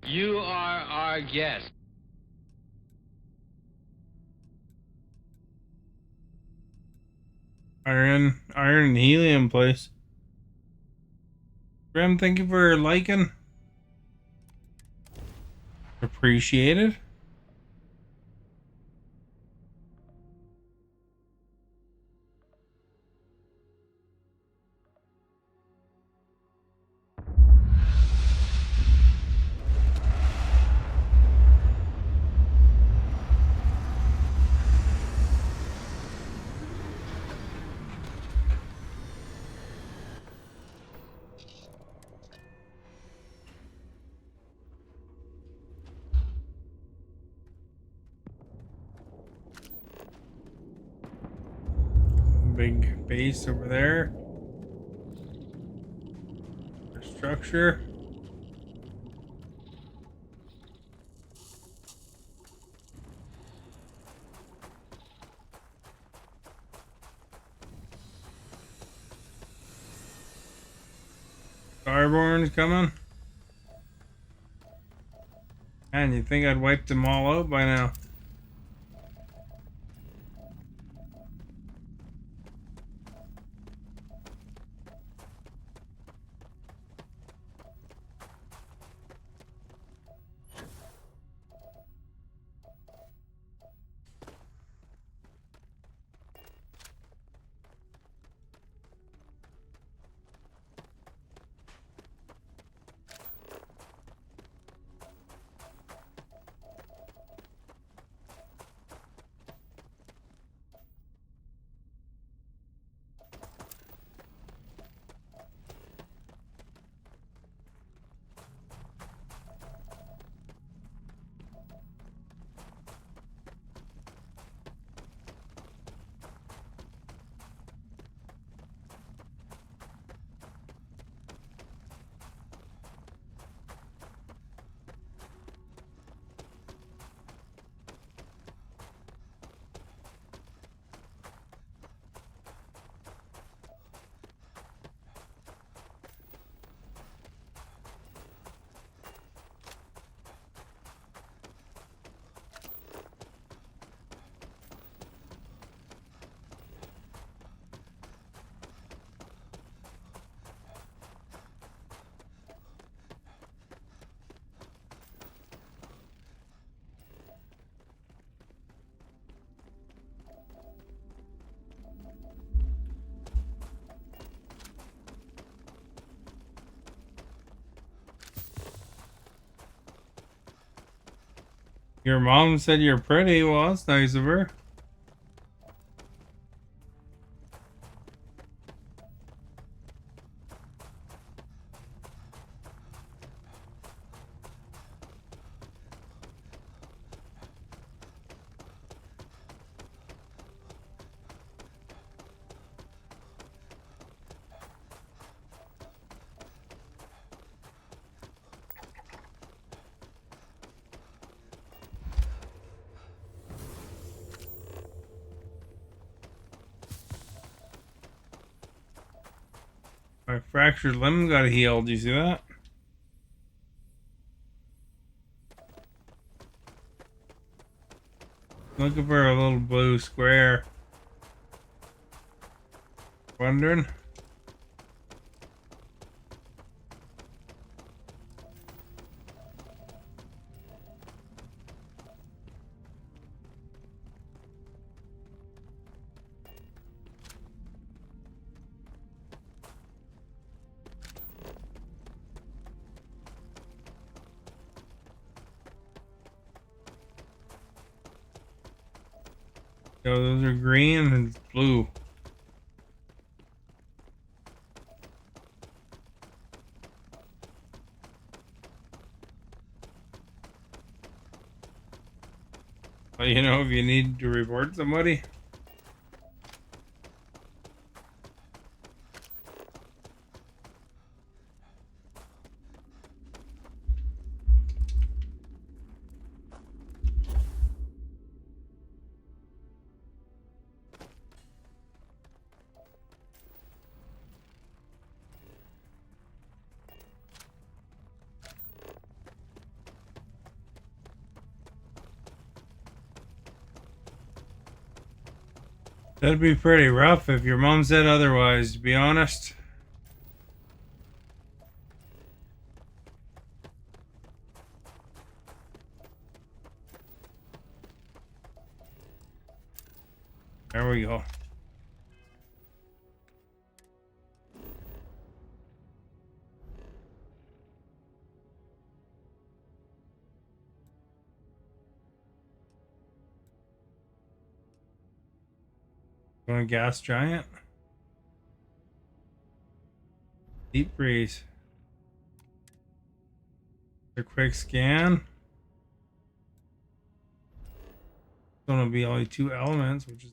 You are our guest. Iron and helium place. Grim, thank you for liking. Appreciate it. Big base over there. Structure. Starborn's coming. Man, you'd think I'd wiped them all out by now. Your mom said you're pretty. Well, that's nice of her. My fractured limb got healed. Do you see that? Looking for a little blue square. Wondering? So those are green and blue. Well, you know, if you need to report somebody. That'd be pretty rough if your mom said otherwise, to be honest. There we go. Going gas giant. Deep freeze. A quick scan. It's gonna be only 2 elements, which is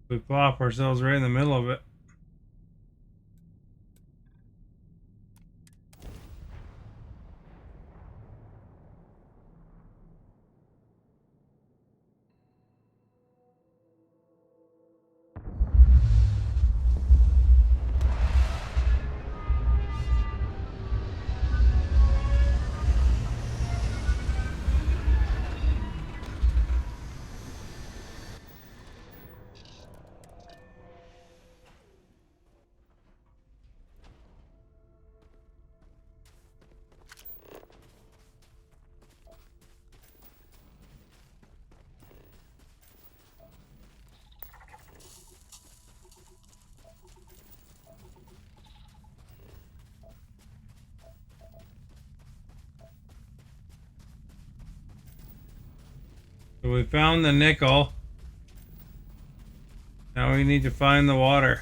we plop ourselves right in the middle of it. So we found the nickel. Now we need to find the water.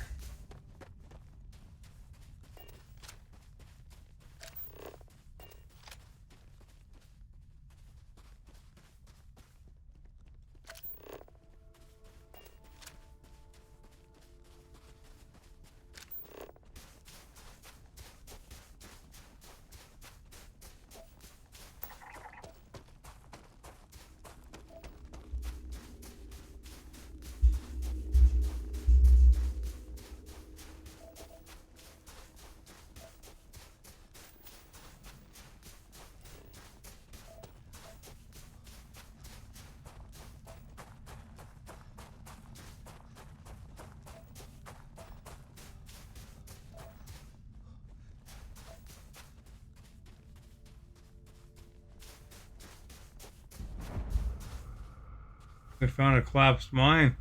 We found a collapsed mine.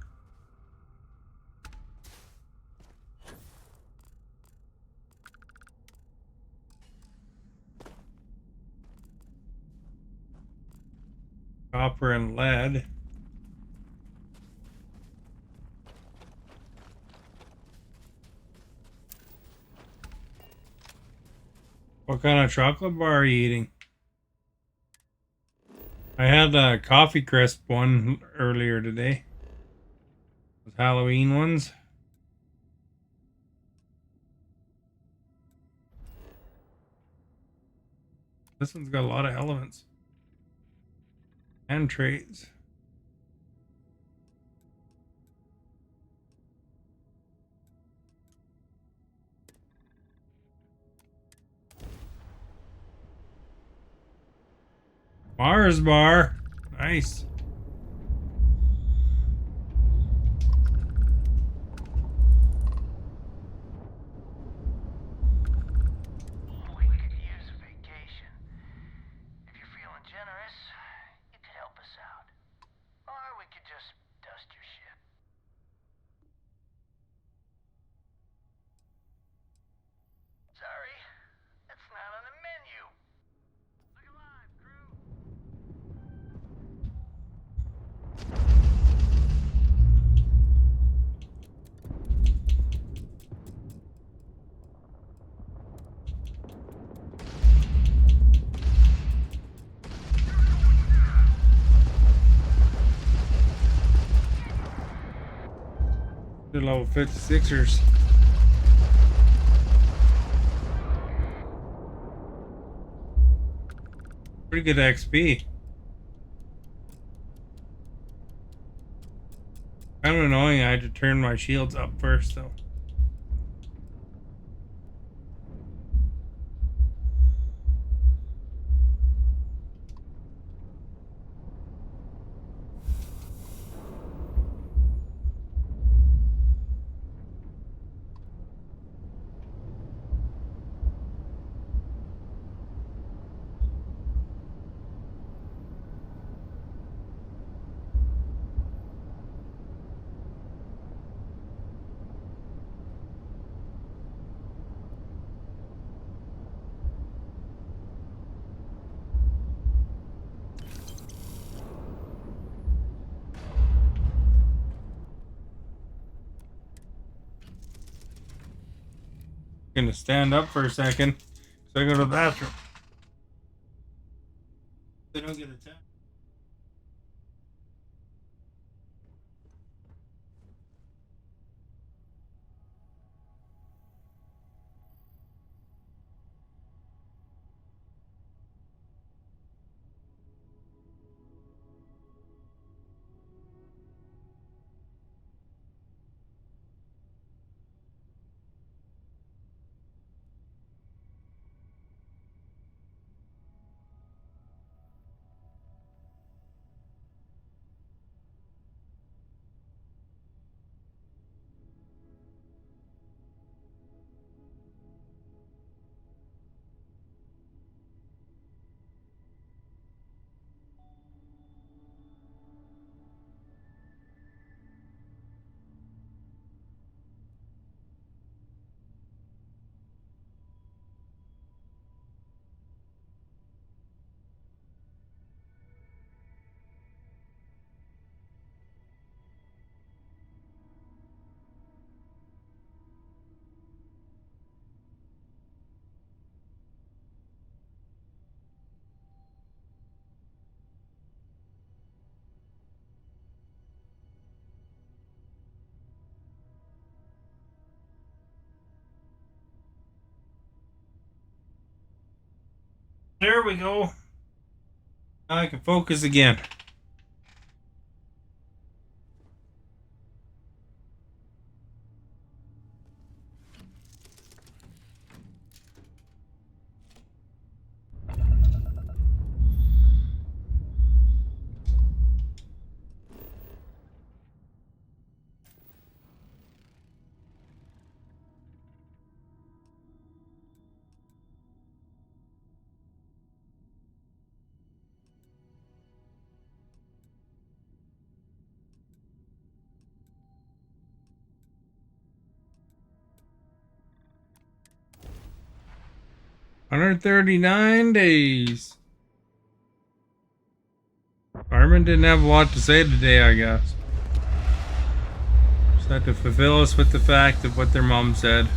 Copper and lead. What kind of chocolate bar are you eating? I had a coffee crisp one earlier today. Those Halloween ones. This one's got a lot of elements and traits. Mars bar. Nice. We could use a vacation. If you're feeling generous, you could help us out. Or we could just dust your ship. Sorry, that's not on the menu. Look alive, crew. They're level 56ers. Pretty good XP. Kind of annoying I had to turn my shields up first though. Gonna stand up for a second so I go to the bathroom. They don't get attacked. There we go. Now I can focus again. $139. Armin didn't have a lot to say today, I guess. Just had to fulfill us with the fact of what their mom said.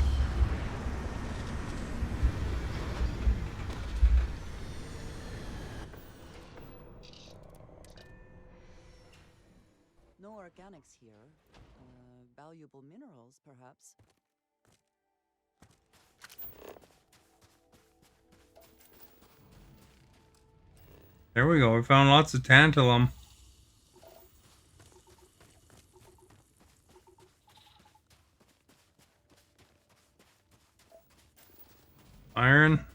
No organics here. Valuable minerals, perhaps. There we go. We found lots of tantalum. Iron.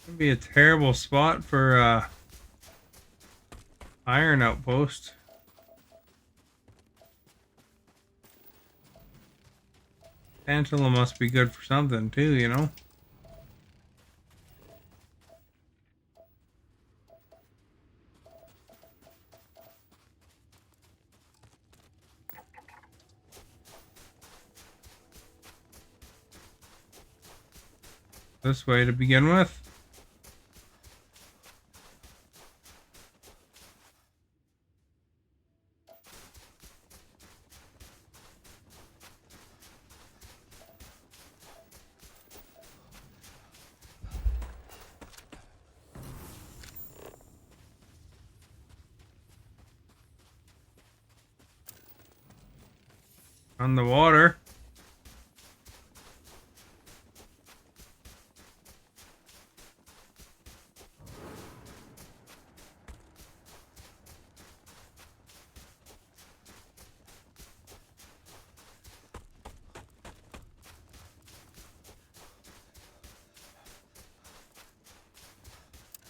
Would be a terrible spot for iron outpost. Tantalum must be good for something too, you know? This way to begin with. On the water.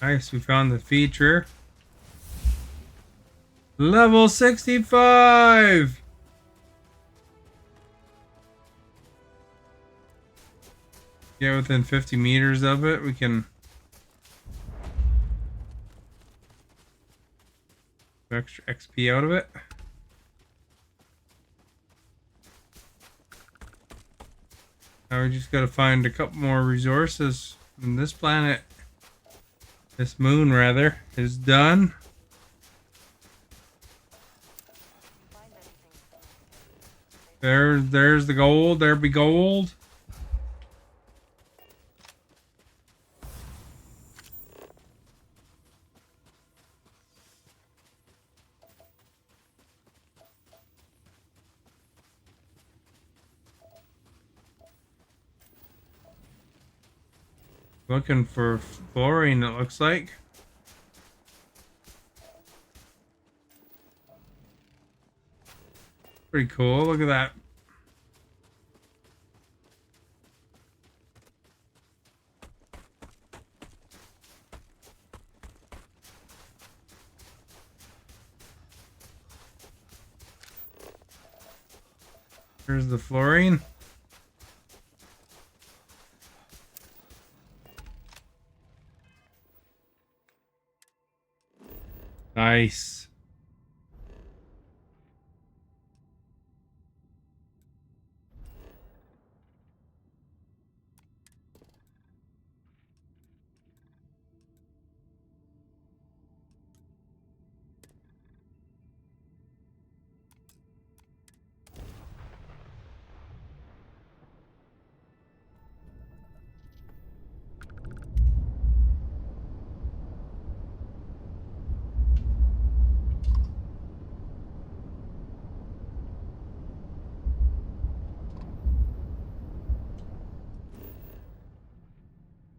Nice, we found the feature. Level 65! Get within 50 meters of it, we can get extra XP out of it. Now we just gotta find a couple more resources. And this planet, this moon rather, is done. There's the gold. There be gold. Looking for fluorine, it looks like. Pretty cool. Look at that. Here's the fluorine. Nice.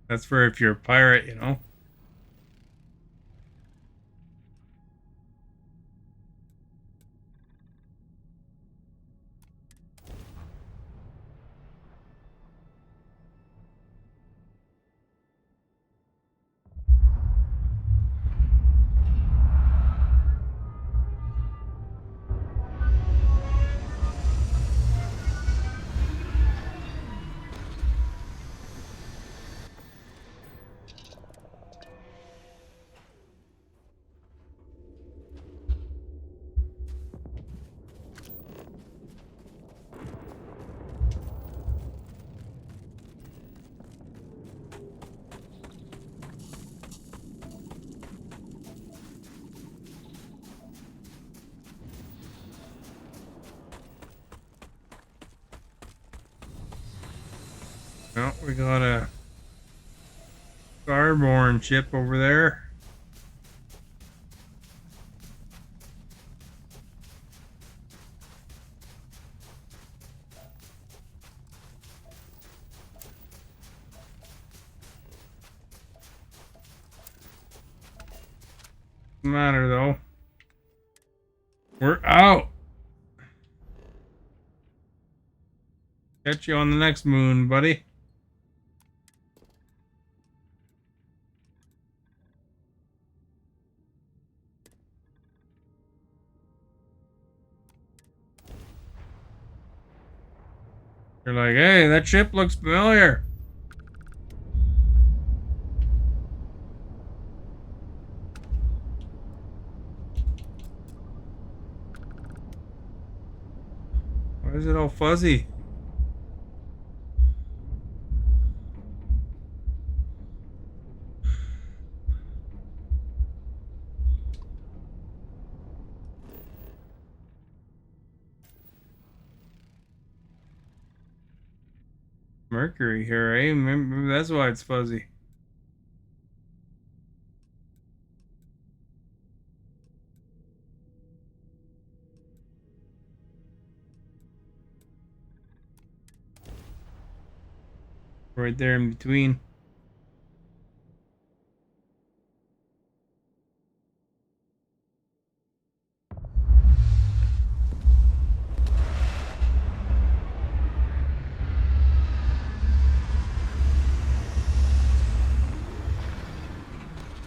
That's for if you're a pirate, you know. Well, we got a starborn ship over there. Doesn't matter though. We're out. Catch you on the next moon, buddy. You're like, hey, that ship looks familiar. Why is it all fuzzy? Mercury here, eh? Maybe that's why it's fuzzy. Right there in between.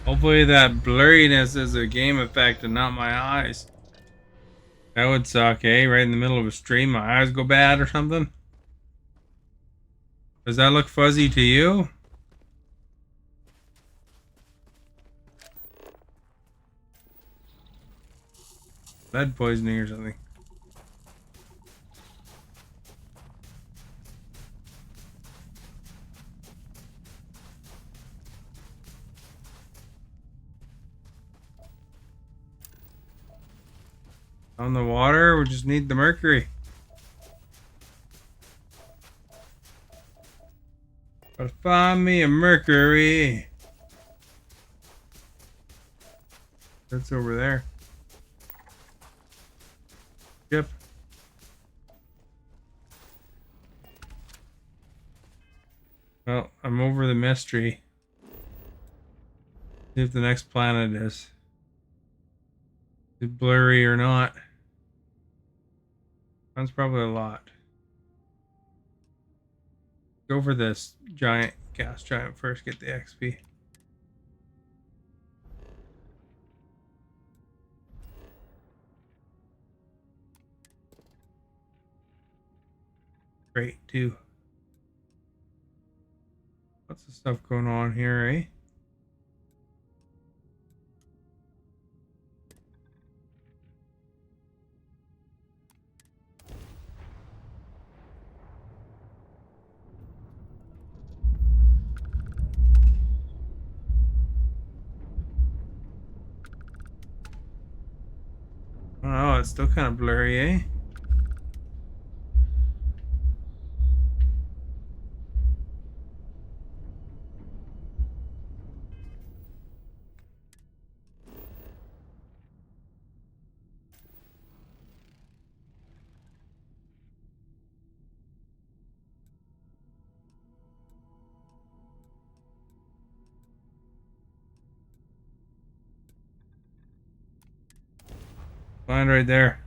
Hopefully that blurriness is a game effect and not my eyes. That would suck, eh? Right in the middle of a stream, my eyes go bad or something. Does that look fuzzy to you? Lead poisoning or something. On the water, we just need the mercury. Gotta find me a mercury. That's over there. Yep. Well, I'm over the mystery. See if the next planet is blurry or not. That's probably a lot. Go for this giant gas giant first. Get the XP. Great too. Lots of stuff going on here, eh? I don't know. It's still kind of blurry, eh? Land right there.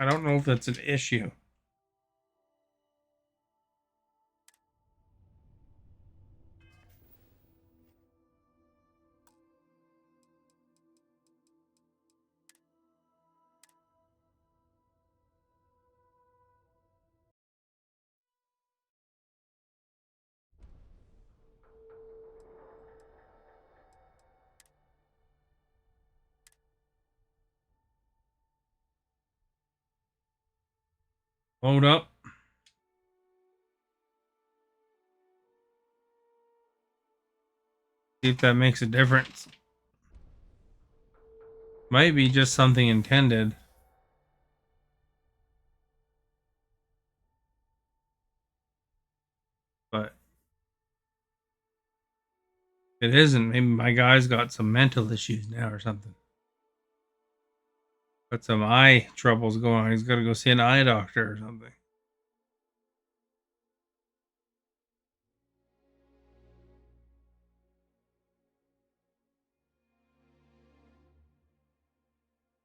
I don't know if that's an issue. Load up. See if that makes a difference. Might be just something intended. But it isn't. Maybe my guy's got some mental issues now or something. Got some eye troubles going on. He's got to go see an eye doctor or something.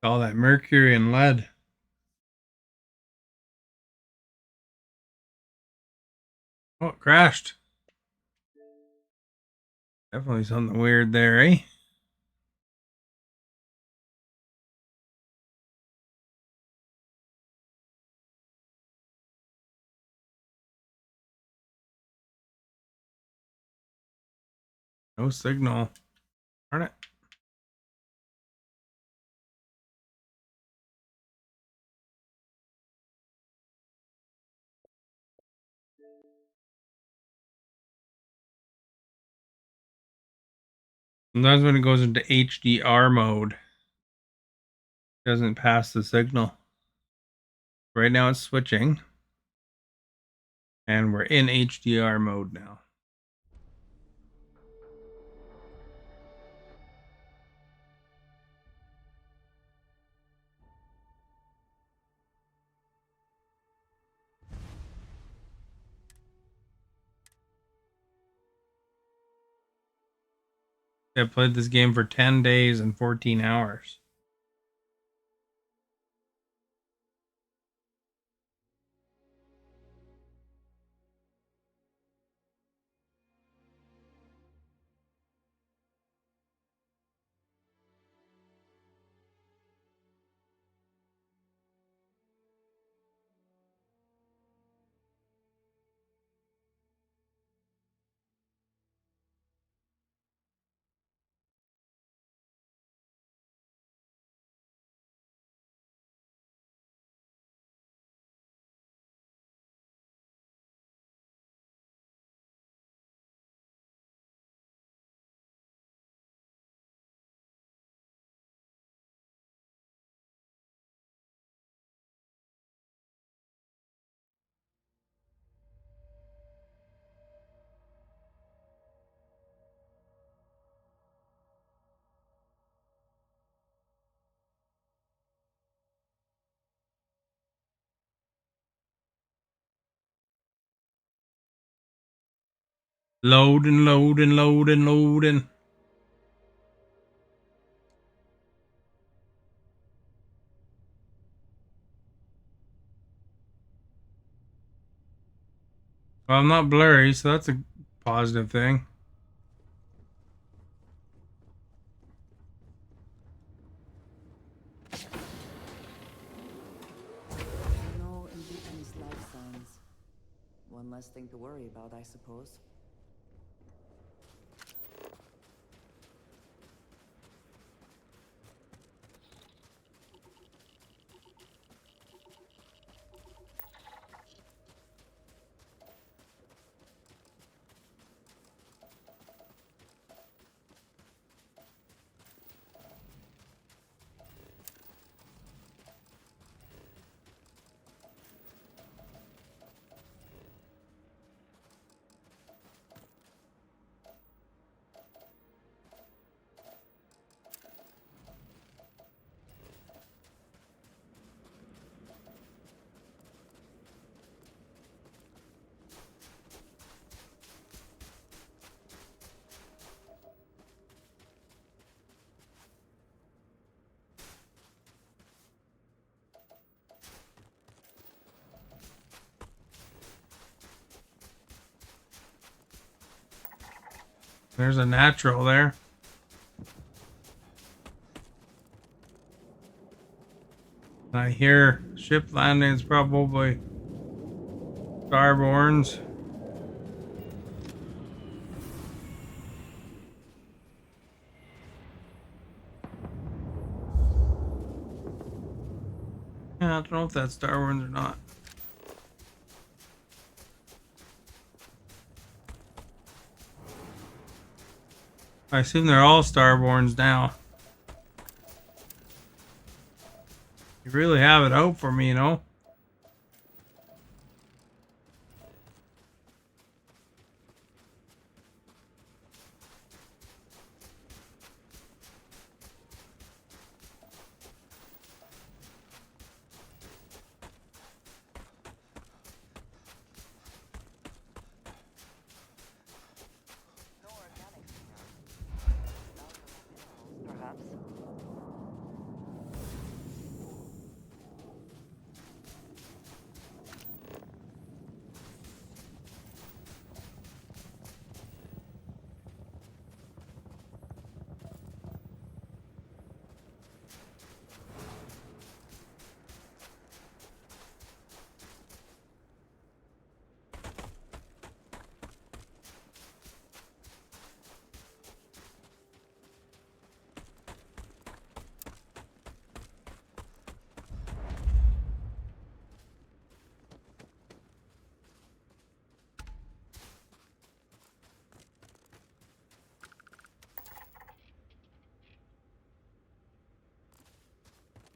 All that mercury and lead. Oh, it crashed. Definitely something weird there, eh? No signal. Darn it. Sometimes when it goes into HDR mode, it doesn't pass the signal. Right now it's switching. And we're in HDR mode now. I played this game for 10 days and 14 hours. Loading, loading, loading, loading. Well, I'm not blurry, so that's a positive thing. No indigenous life signs. One less thing to worry about, I suppose. There's a natural there. I hear ship landing is probably Starborns. Yeah, I don't know if that's Starborns or not. I assume they're all Starborns now. You really have it out for me, you know? Perhaps.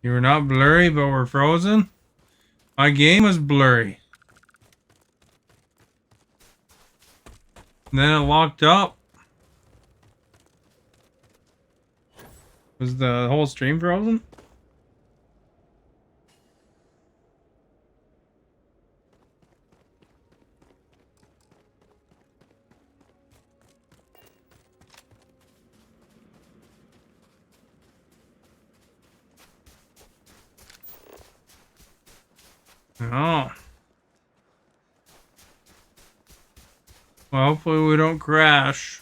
You were not blurry, but we're frozen? My game was blurry. And then it locked up. Was the whole stream frozen? Oh. Well, hopefully we don't crash.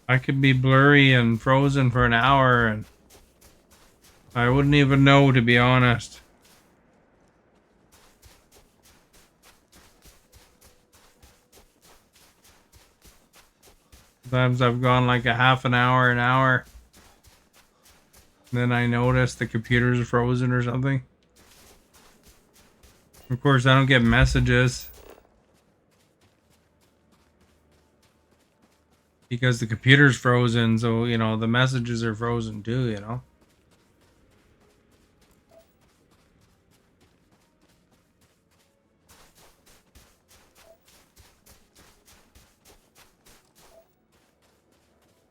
I could be blurry and frozen for an hour and I wouldn't even know, to be honest. Sometimes I've gone like a half an hour. And then I notice the computer's frozen or something. Of course, I don't get messages. Because the computer's frozen, so, you know, the messages are frozen too, you know?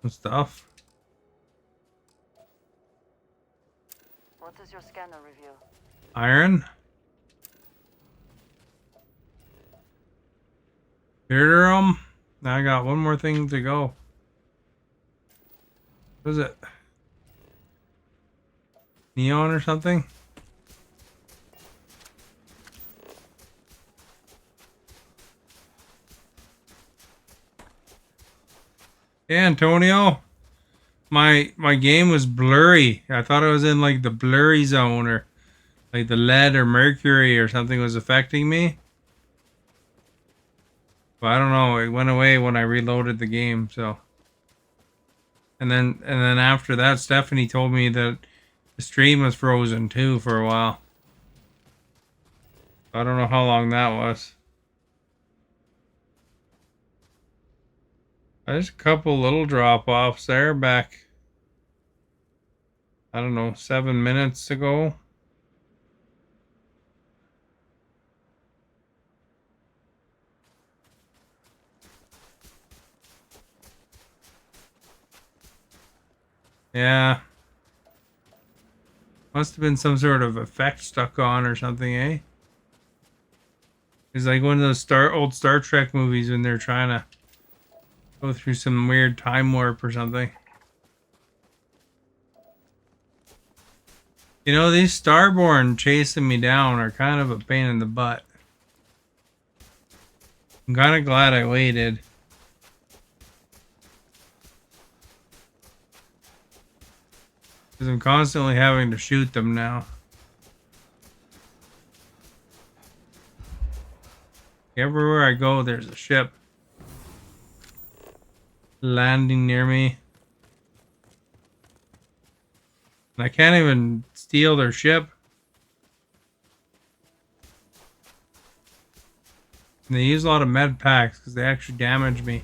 And stuff. What does your scanner reveal? Iron. Deuterium. Now I got one more thing to go. What is it? Neon or something? Hey, Antonio. My game was blurry. I thought I was in like the blurry zone, or like the lead or mercury or something was affecting me. But I don't know. It went away when I reloaded the game. So, and then after that, Stephanie told me that the stream was frozen too for a while. I don't know how long that was. There's a couple little drop offs there back. I don't know, 7 minutes ago. Yeah. Must have been some sort of effect stuck on or something, eh? It's like one of those old Star Trek movies when they're trying to go through some weird time warp or something. You know, these Starborn chasing me down are kind of a pain in the butt. I'm kind of glad I waited. Because I'm constantly having to shoot them now. Everywhere I go, there's a ship landing near me. And I can't even steal their ship. And they use a lot of med packs because they actually damage me.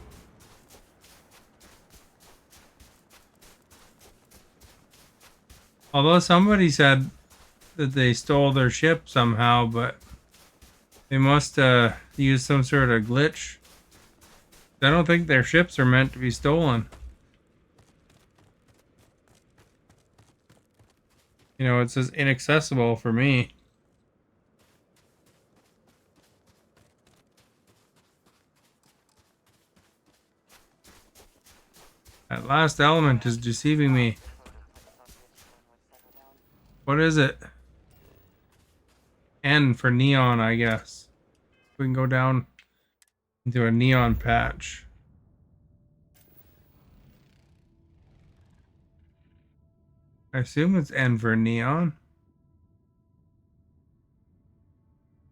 Although somebody said that they stole their ship somehow, but they must use some sort of glitch. I don't think their ships are meant to be stolen. You know, it says inaccessible for me. That last element is deceiving me. What is it? N for neon, I guess. We can go down into a neon patch. I assume it's N for neon.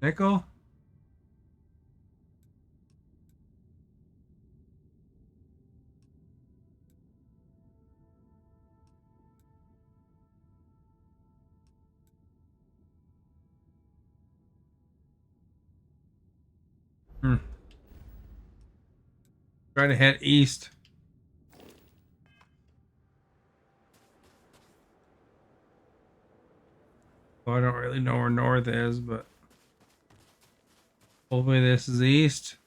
Nickel? Hmm. Try to head east. Well, I don't really know where north is, but hopefully this is east.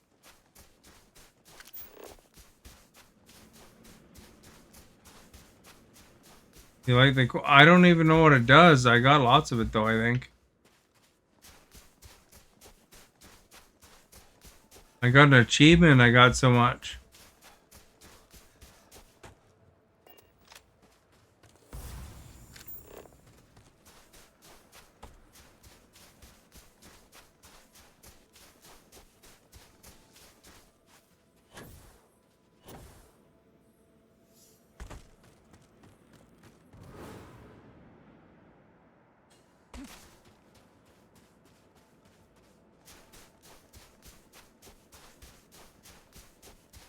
You like the? I don't even know what it does. I got lots of it though, I think. I got an achievement. I got so much.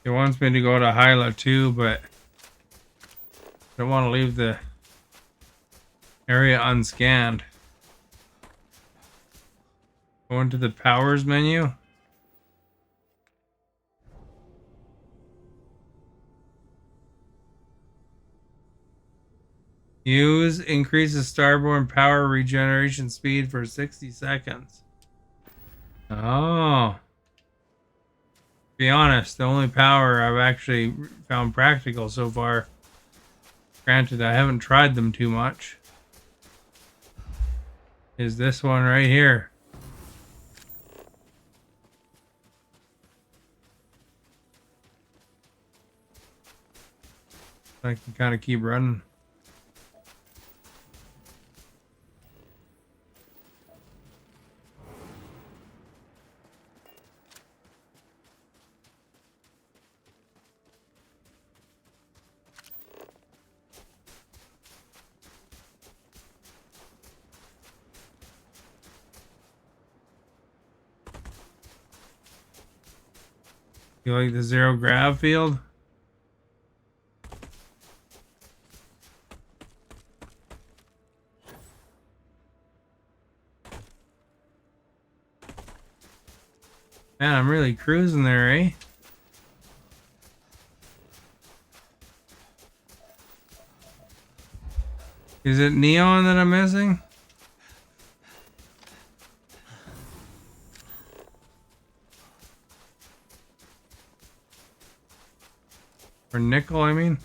It wants me to go to Hyla too, but I don't want to leave the area unscanned. Go into the powers menu. Use increases starborn power regeneration speed for 60 seconds. Oh. Be honest, the only power I've actually found practical so far. Granted, I haven't tried them too much. Is this one right here. I can kind of keep running. You like the zero grav field? Man, I'm really cruising there, eh? Is it neon that I'm missing? Or nickel, I mean?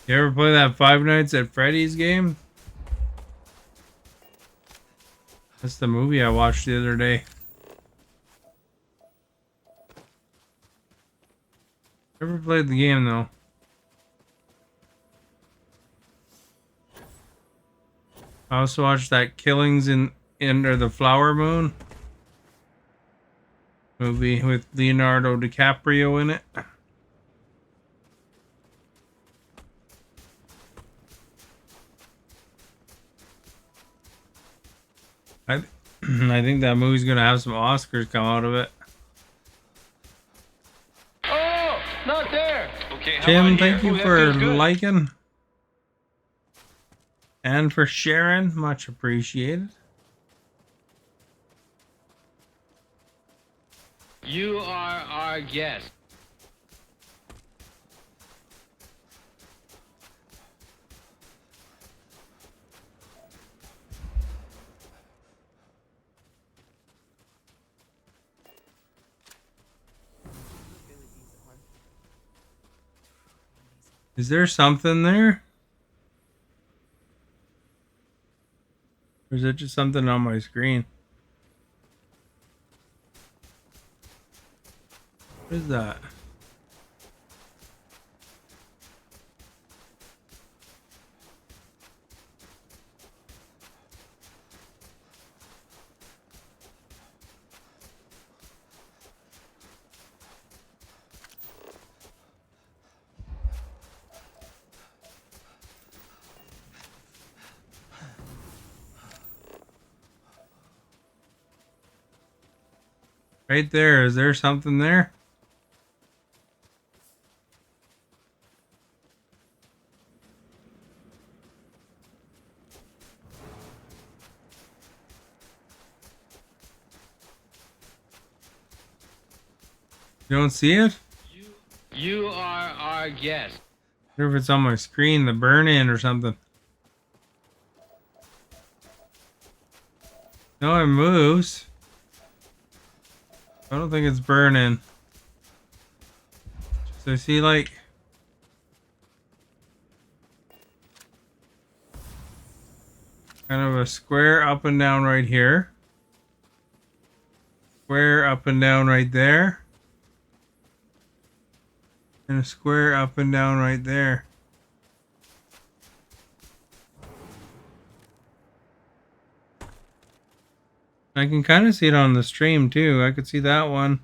You ever play that Five Nights at Freddy's game? That's the movie I watched the other day. Never played the game though. I also watched that Killings in Under the Flower Moon movie with Leonardo DiCaprio in it. I I think that movie's gonna have some Oscars come out of it. Oh, not there. Okay, how Tim, about thank here? you Ooh, that for feels good. liking and for sharing. Much appreciated. You are our guest. Is there something there? Or is it just something on my screen? What is that? Right there. Is there something there? You don't see it? You are our guest. I wonder if it's on my screen, the burn-in or something. No, it moves. I don't think it's burning. So I see like kind of a square up and down right here. Square up and down right there. And a square up and down right there. I can kind of see it on the stream too. I could see that one.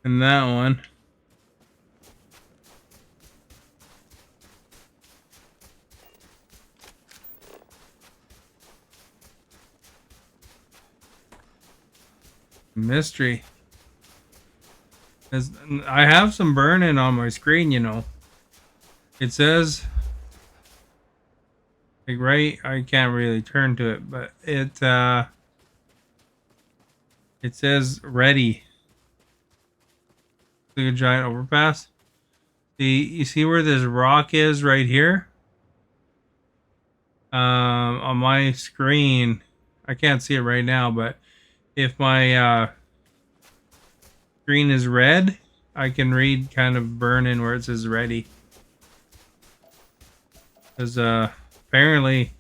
And that one. Mystery. I have some burn-in on my screen, you know. It says, like, right, I can't really turn to it, but it says ready. Like a giant overpass. You see where this rock is right here? On my screen, I can't see it right now, but if my screen is red, I can read kind of burn-in where it says ready. Because apparently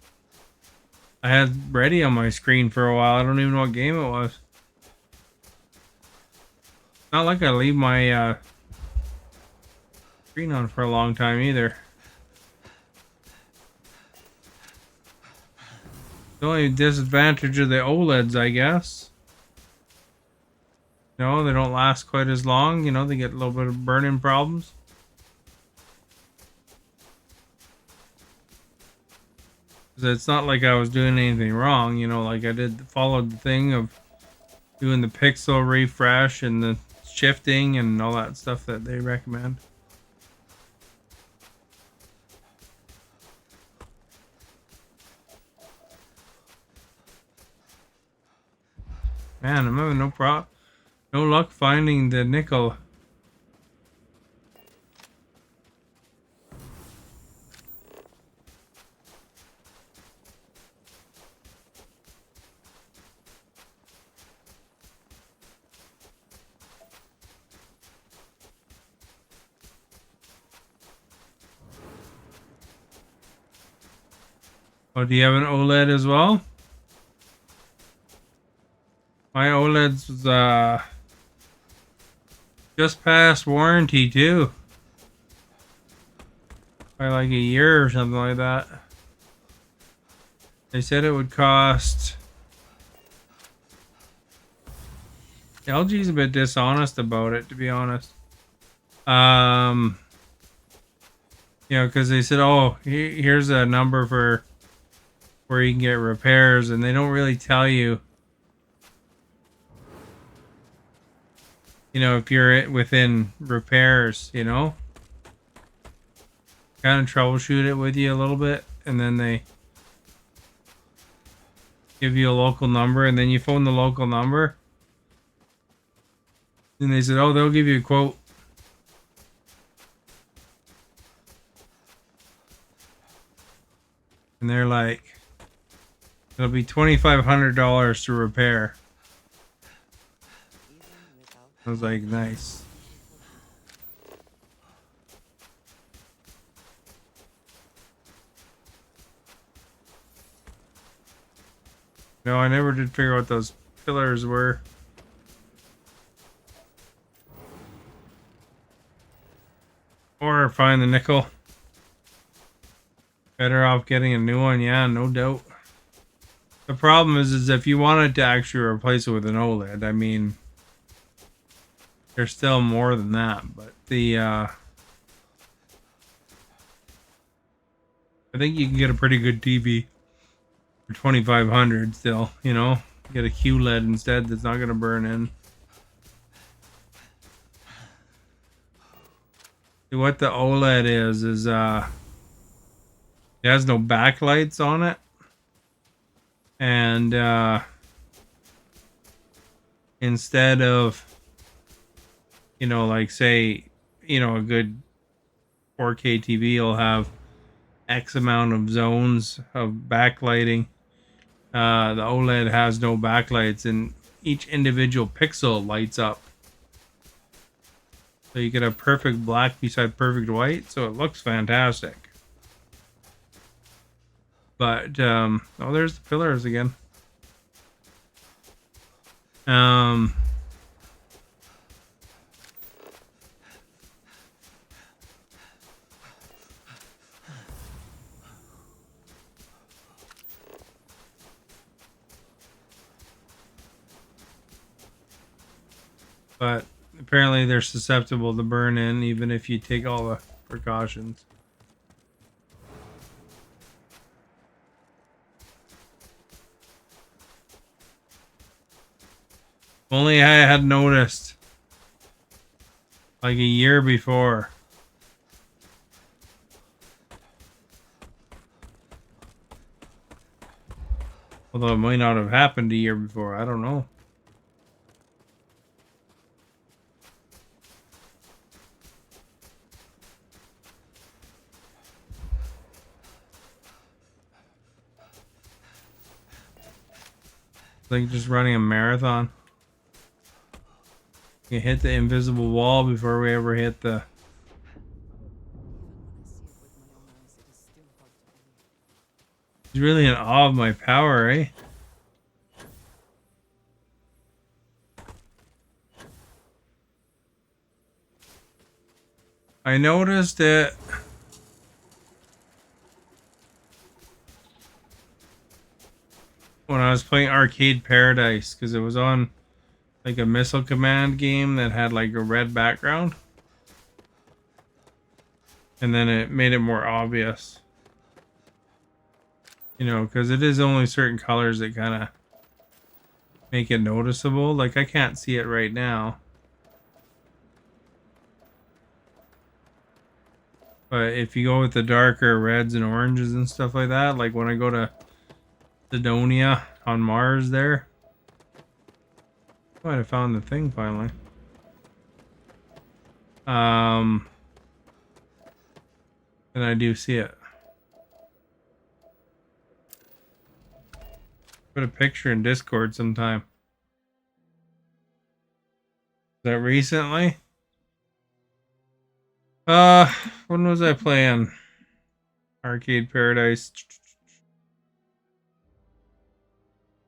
I had ready on my screen for a while. I don't even know what game it was. Not like I leave my screen on for a long time either. The only disadvantage of the OLEDs, I guess. No, they don't last quite as long. You know, they get a little bit of burn-in problems. It's not like I was doing anything wrong, you know, like I followed the thing of doing the pixel refresh and the shifting and all that stuff that they recommend. Man, I'm having no luck finding the nickel. Oh, do you have an OLED as well? My OLED's was just past warranty too. By like a year or something like that. They said it would cost. LG's a bit dishonest about it, to be honest. You know, because they said, oh, here's a number for where you can get repairs, and they don't really tell you, you know, if you're within repairs, you know. Kind of troubleshoot it with you a little bit, and then they give you a local number, and then you phone the local number. And they said, oh, they'll give you a quote. And they're like, it'll be $2,500 to repair. I was like, nice. No, I never did figure out what those pillars were. Or find the nickel. Better off getting a new one, yeah, no doubt. The problem is if you wanted to actually replace it with an OLED, I mean, there's still more than that, but I think you can get a pretty good TV for $2,500 still, you know. Get a QLED instead that's not gonna burn in. See, what the OLED is it has no backlights on it, and instead of, you know, like say, you know, a good 4K TV will have X amount of zones of backlighting. The OLED has no backlights, and each individual pixel lights up. So you get a perfect black beside perfect white, so it looks fantastic. But oh, there's the pillars again. But apparently they're susceptible to burn in even if you take all the precautions. If only I had noticed like a year before. Although it might not have happened a year before, I don't know. It's like just running a marathon. You hit the invisible wall before we ever hit the... He's really in awe of my power, eh? I noticed it when I was playing Arcade Paradise, because it was on like a Missile Command game that had like a red background. And then it made it more obvious. You know, because it is only certain colors that kind of make it noticeable. Like I can't see it right now. But if you go with the darker reds and oranges and stuff like that, like when I go to Sidonia on Mars there. Might have found the thing finally. And I do see it. Put a picture in Discord sometime. Is that recently? When was I playing Arcade Paradise?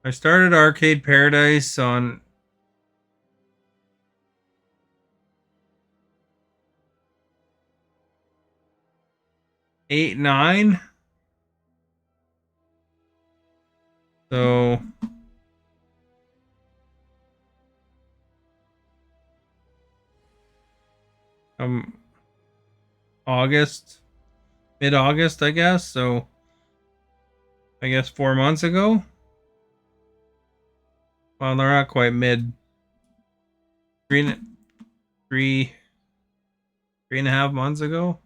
I started Arcade Paradise on eight, 9. So August, mid-August, I guess. So I guess 4 months ago. Well, they're not quite mid. Three and a half months ago.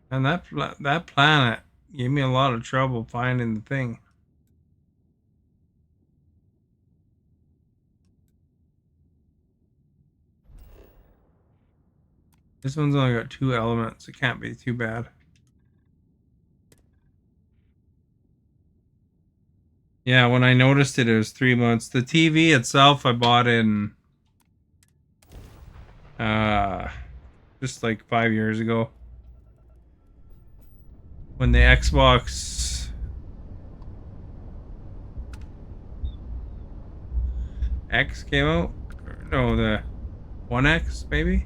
And that planet gave me a lot of trouble finding the thing. This one's only got 2 elements. It can't be too bad. Yeah, when I noticed it, it was 3 months. The TV itself I bought in just like 5 years ago. When the Xbox X came out. No, the One X maybe.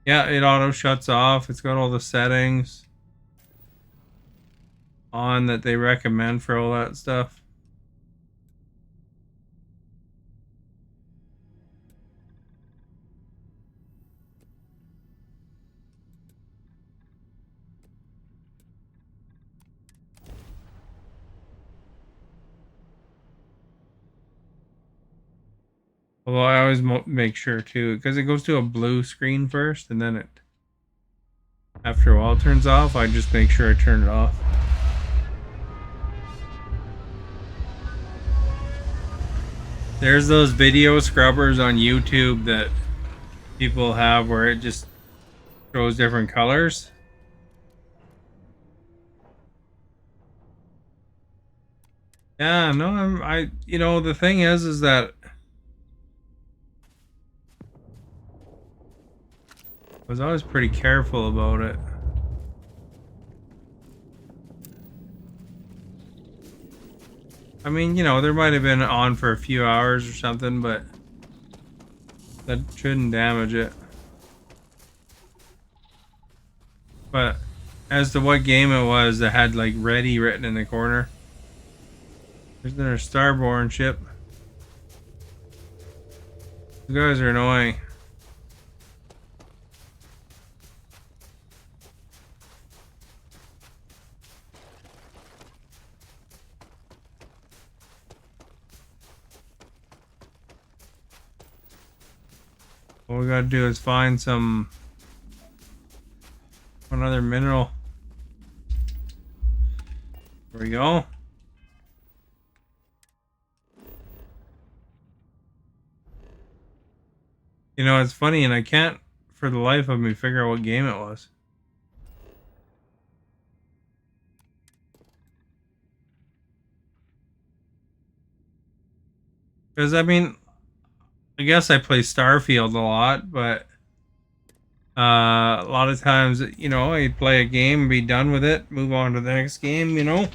Yeah, it auto shuts off. It's got all the settings. on that they recommend for all that stuff. Although I always make sure too, because it goes to a blue screen first, and then it, after a while, it turns off. I just make sure I turn it off. There's those video scrubbers on YouTube that people have where it just shows different colors. Yeah, no, you know, the thing is that I was always pretty careful about it. I mean, you know, there might have been on for a few hours or something, but that shouldn't damage it. But as to what game it was that had like ready written in the corner. There's their Starborn ship. You guys are annoying. All we gotta do is find another mineral. There we go. You know, it's funny, and I can't for the life of me figure out what game it was. Because, I mean, I guess I play Starfield a lot, but a lot of times, you know, I play a game, be done with it, move on to the next game, you know?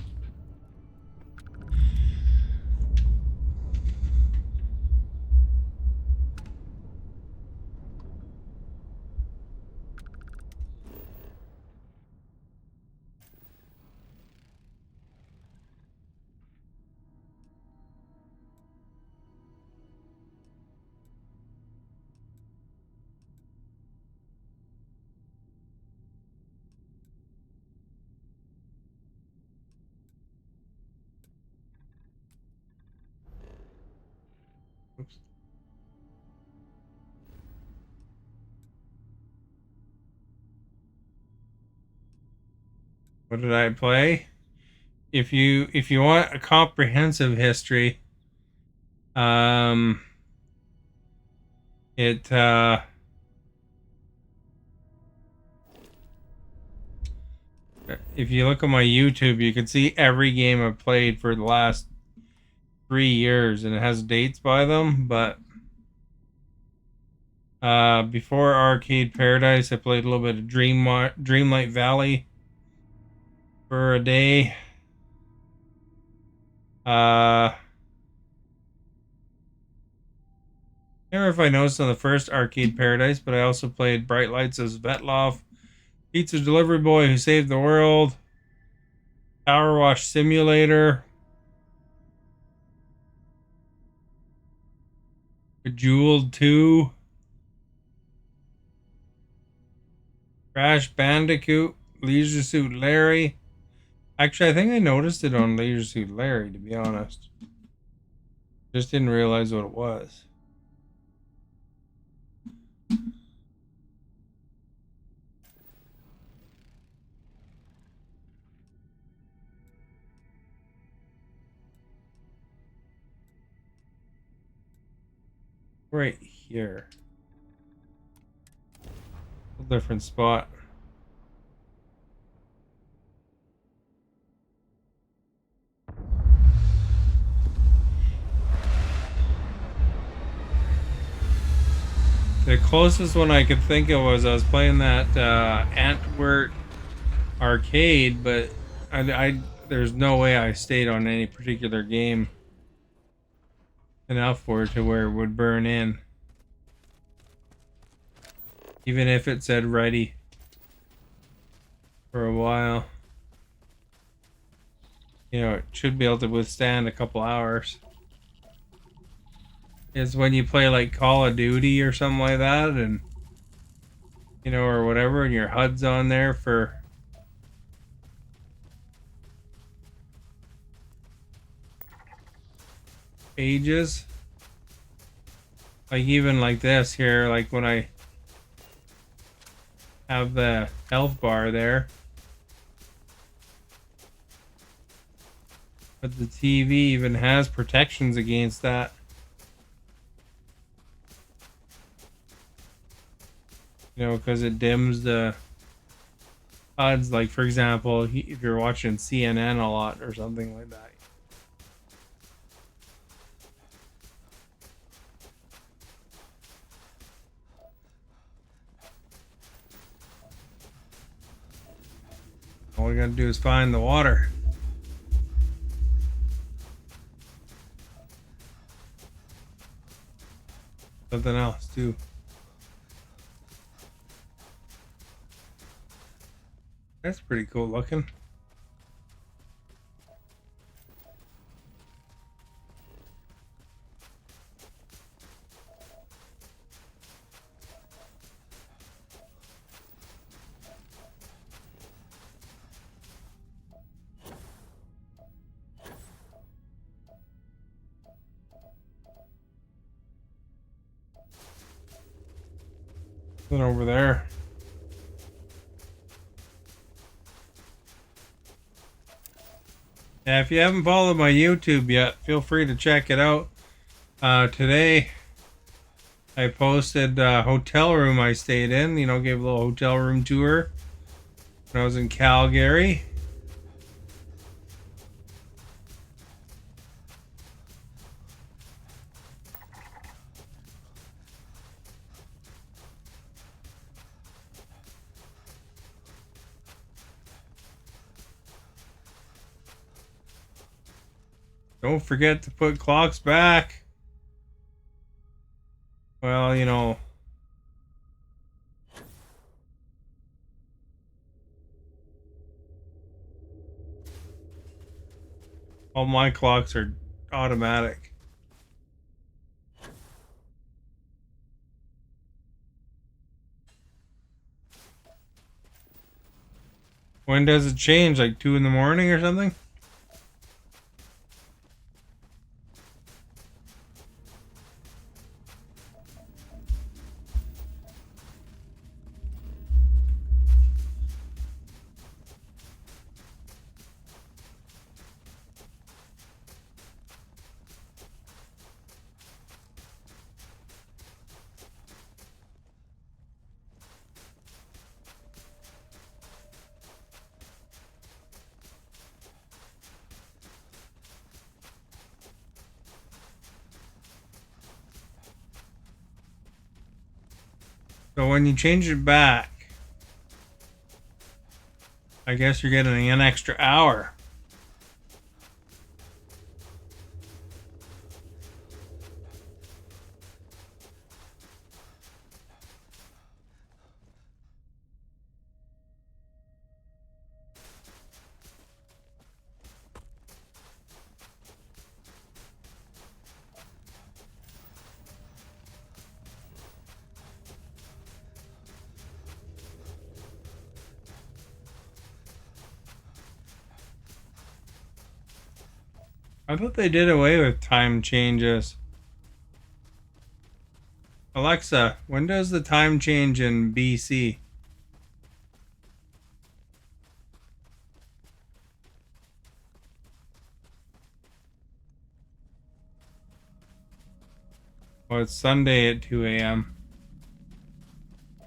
Oops. What did I play? If you want a comprehensive history, it if you look at my YouTube, you can see every game I've played for the last 3 years, and it has dates by them. But before Arcade Paradise, I played a little bit of Dreamlight Valley for a day. I don't know if I noticed on the first Arcade Paradise, but I also played Bright Lights as Vetloff, Pizza Delivery Boy Who Saved the World, Power Wash Simulator, Bejeweled 2, Crash Bandicoot, Leisure Suit Larry. Actually, I think I noticed it on Leisure Suit Larry, to be honest. Just didn't realize what it was. Right here. A different spot. The closest one I could think of was I was playing that Antwerp arcade, but there's no way I stayed on any particular game enough for it to where it would burn in. Even if it said ready for a while. You know, it should be able to withstand a couple hours. Is when you play like Call of Duty or something like that, and you know, or whatever, and your HUD's on there for ages. Like even like this here, like when I have the health bar there. But the TV even has protections against that. You know, because it dims the HUDs. Like, for example, if you're watching CNN a lot or something like that. All we gotta do is find the water. Something else, too. That's pretty cool looking. Something over there. Yeah, if you haven't followed my YouTube yet, feel free to check it out. Today, I posted a hotel room I stayed in. You know, gave a little hotel room tour when I was in Calgary. Don't forget to put clocks back. Well, you know, all my clocks are automatic. When does it change? Like 2 in the morning or something? So when you change it back, I guess you're getting an extra hour. I thought they did away with time changes. Alexa, when does the time change in BC? Well, it's Sunday at 2 a.m. I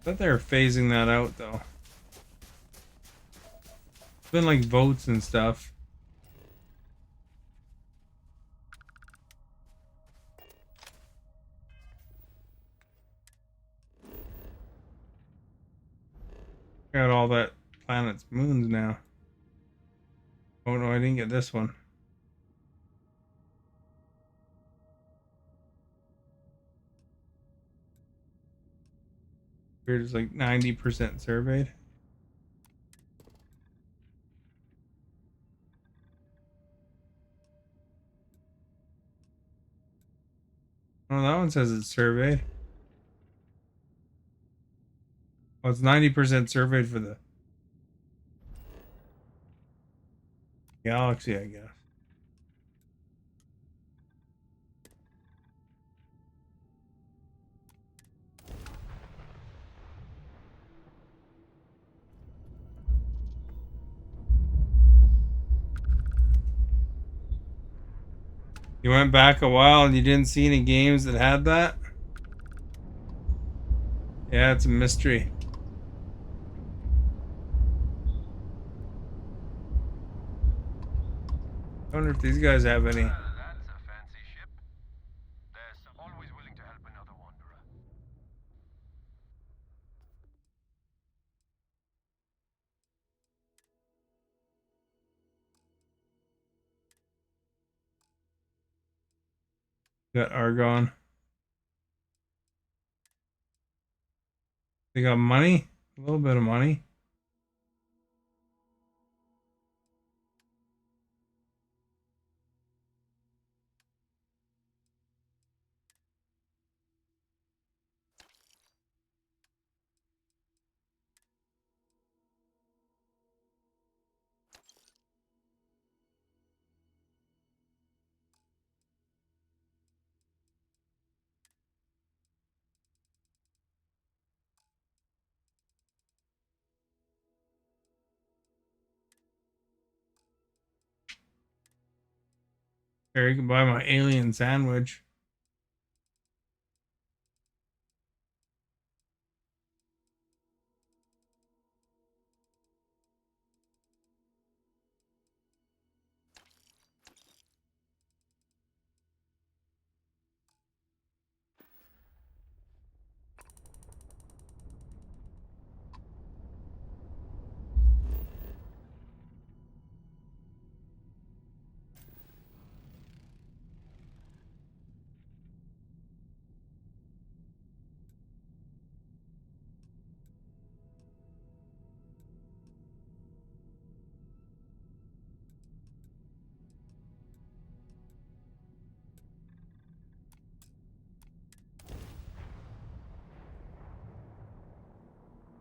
thought they were phasing that out, though. It's been like votes and stuff. Got all that planets, moons now. Oh no, I didn't get this one. We're just like 90% surveyed. Oh, that one says it's surveyed. Well, it's 90% surveyed for the galaxy, I guess. You went back a while and you didn't see any games that had that? Yeah, it's a mystery. I wonder if these guys have any. That's a fancy ship. They're always willing to help another wanderer. Got Argon. They got money? A little bit of money. Here, you can buy my alien sandwich.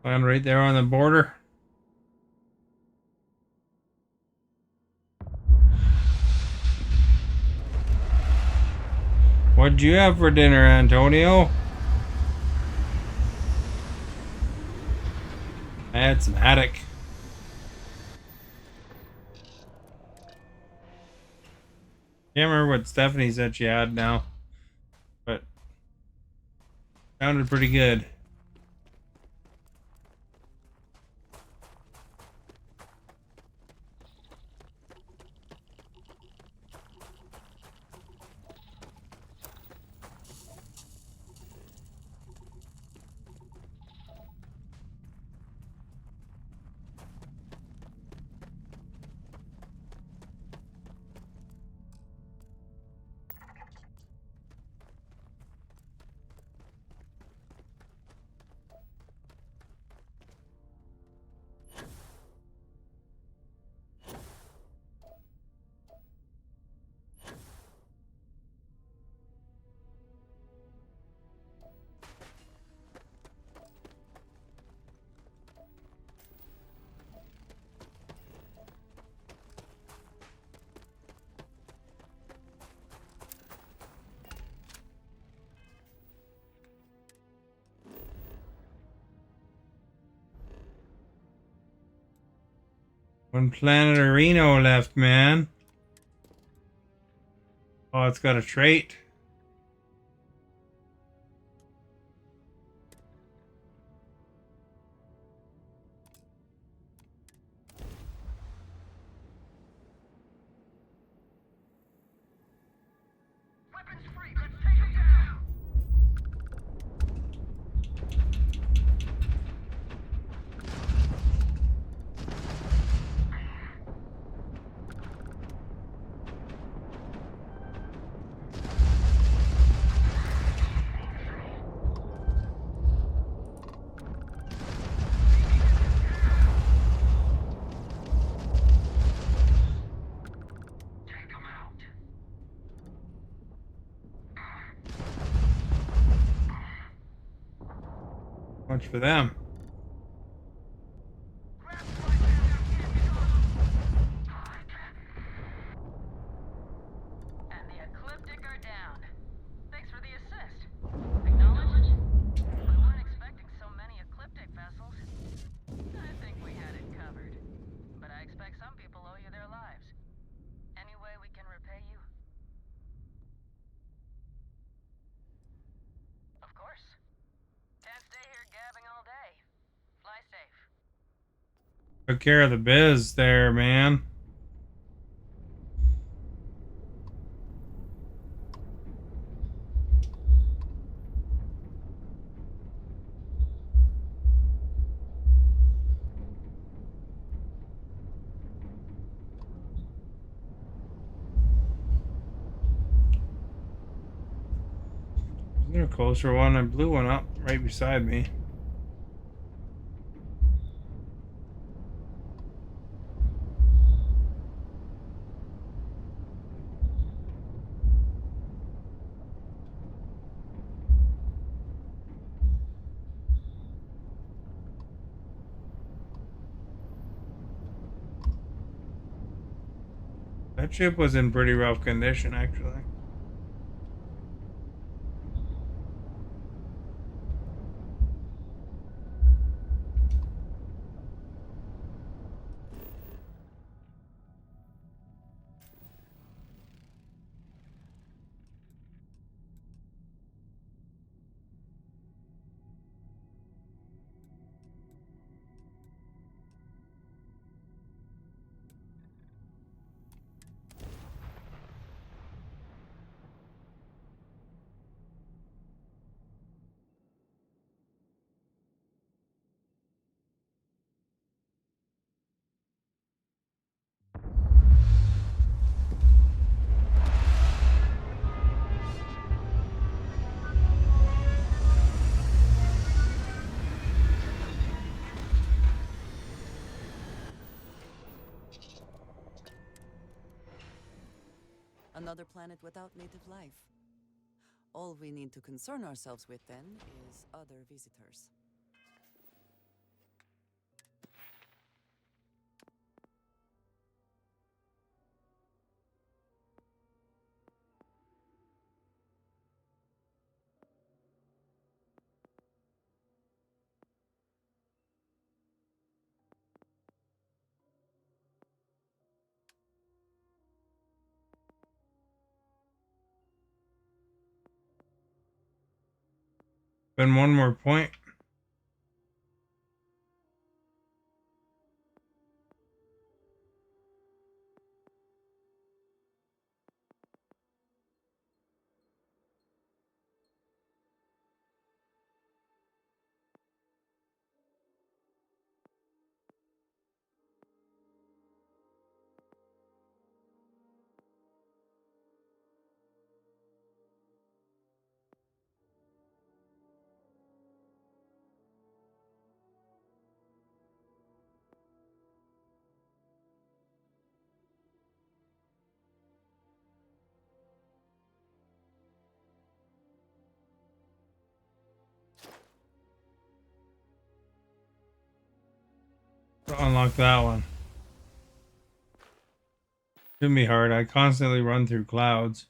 Land right there on the border. What'd you have for dinner, Antonio? I had some haddock. Can't remember what Stephanie said she had now, but sounded pretty good. One planet Reno left, man. Oh, it's got a trait. Weapons free, let's take him down! Much for them. And the Ecliptic are down. Thanks for the assist. Acknowledged? We weren't expecting so many Ecliptic vessels. I think we had it covered. But I expect some people owe you their lives. Any way we can repay you? Of course. Can't stay here gabbing all day. Fly safe. Took care of the biz there, man. Is there a closer one? I blew one up right beside me. That ship was in pretty rough condition, actually. Another planet without native life. All we need to concern ourselves with then is other visitors. Been one more point. To unlock that one. Shouldn't be hard. I constantly run through clouds.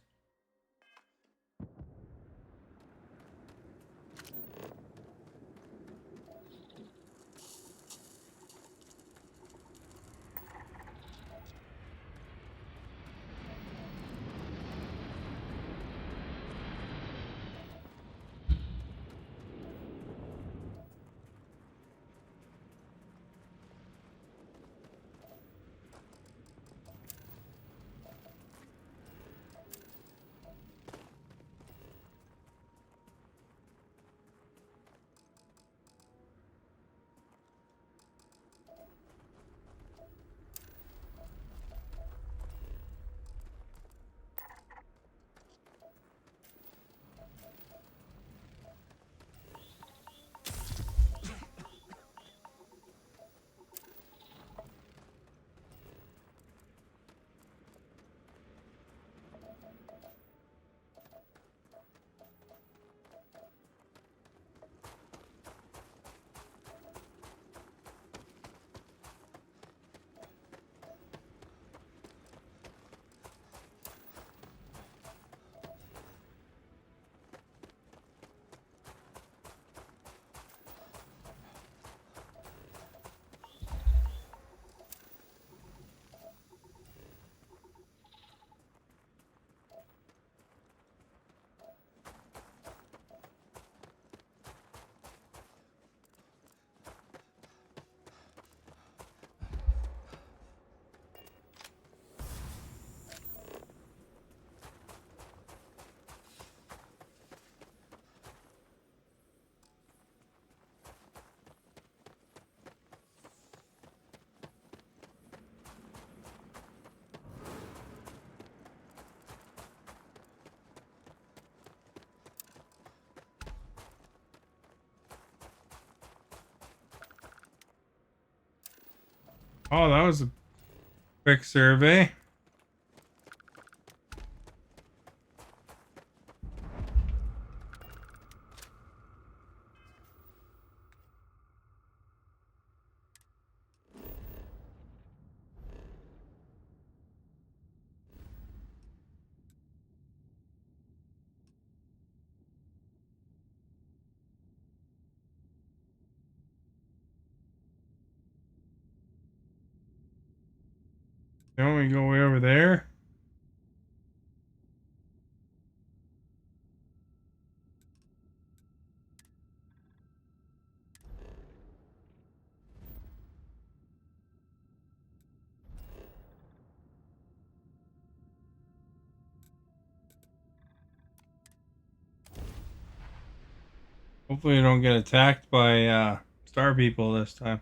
Oh, that was a quick survey. Don't we go way over there? Hopefully you don't get attacked by star people this time.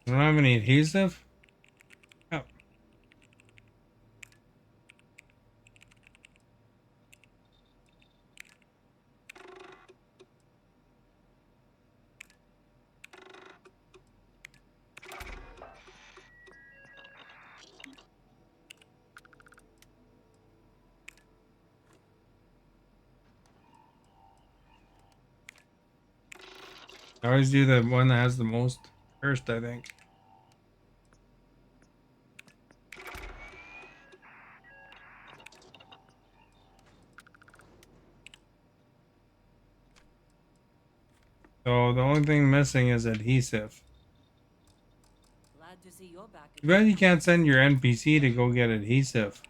You don't have any adhesive? Oh. I always do the one that has the most first, I think. So the only thing missing is adhesive. Glad to see you're back. Too bad you can't send your NPC to go get adhesive.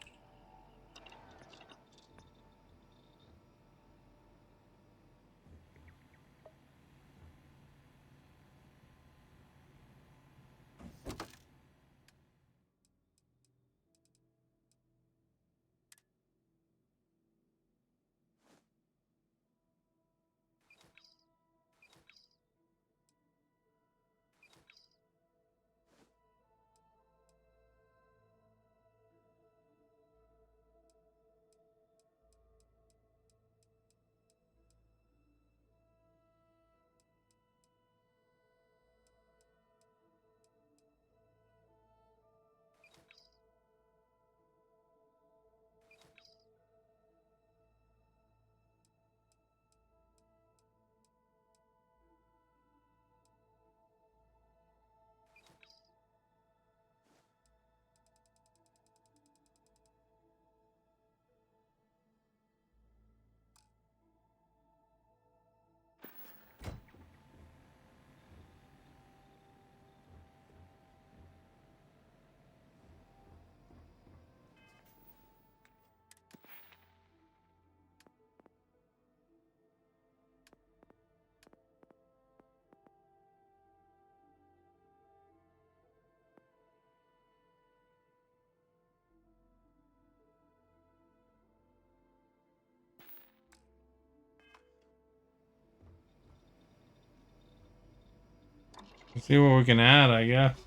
Let's see what we can add, I guess.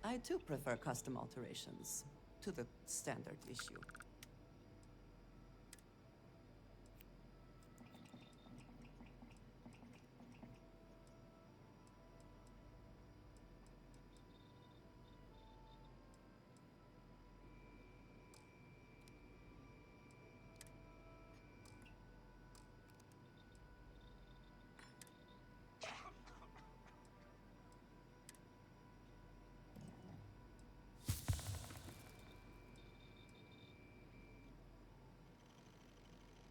I too prefer custom alterations to the standard issue.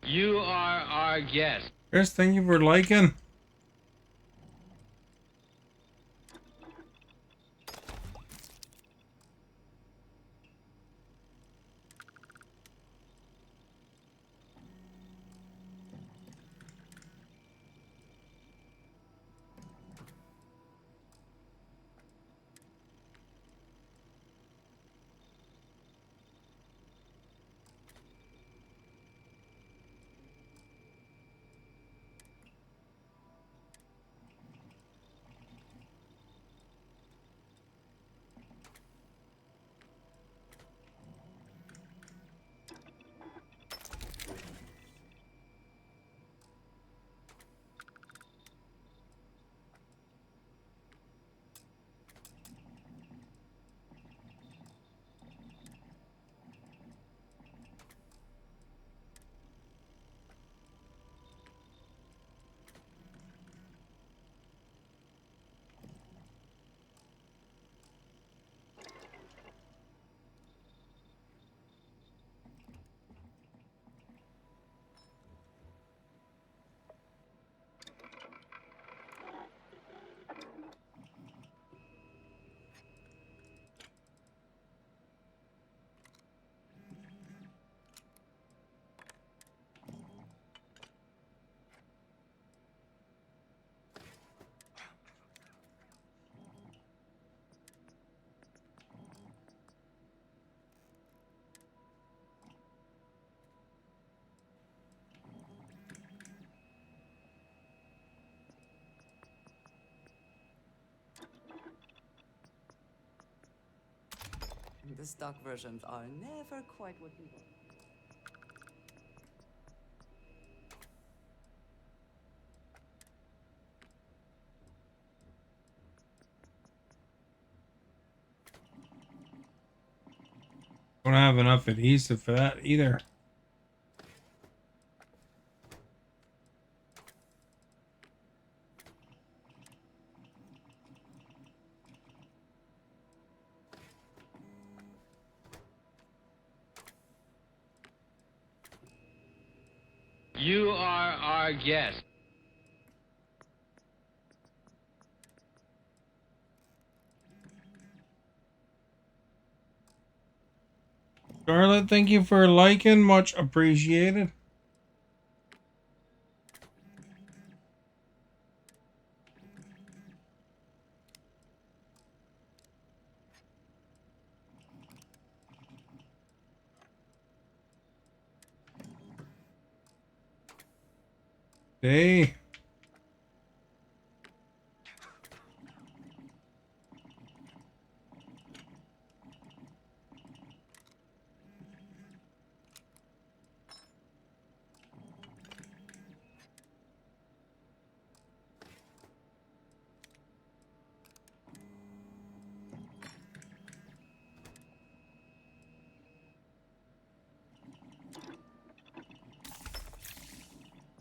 You are our guest. Chris, thank you for liking. The stock versions are never quite what we want. Don't have enough adhesive for that either. You are our guest. Charlotte, thank you for liking. Much appreciated. Hey.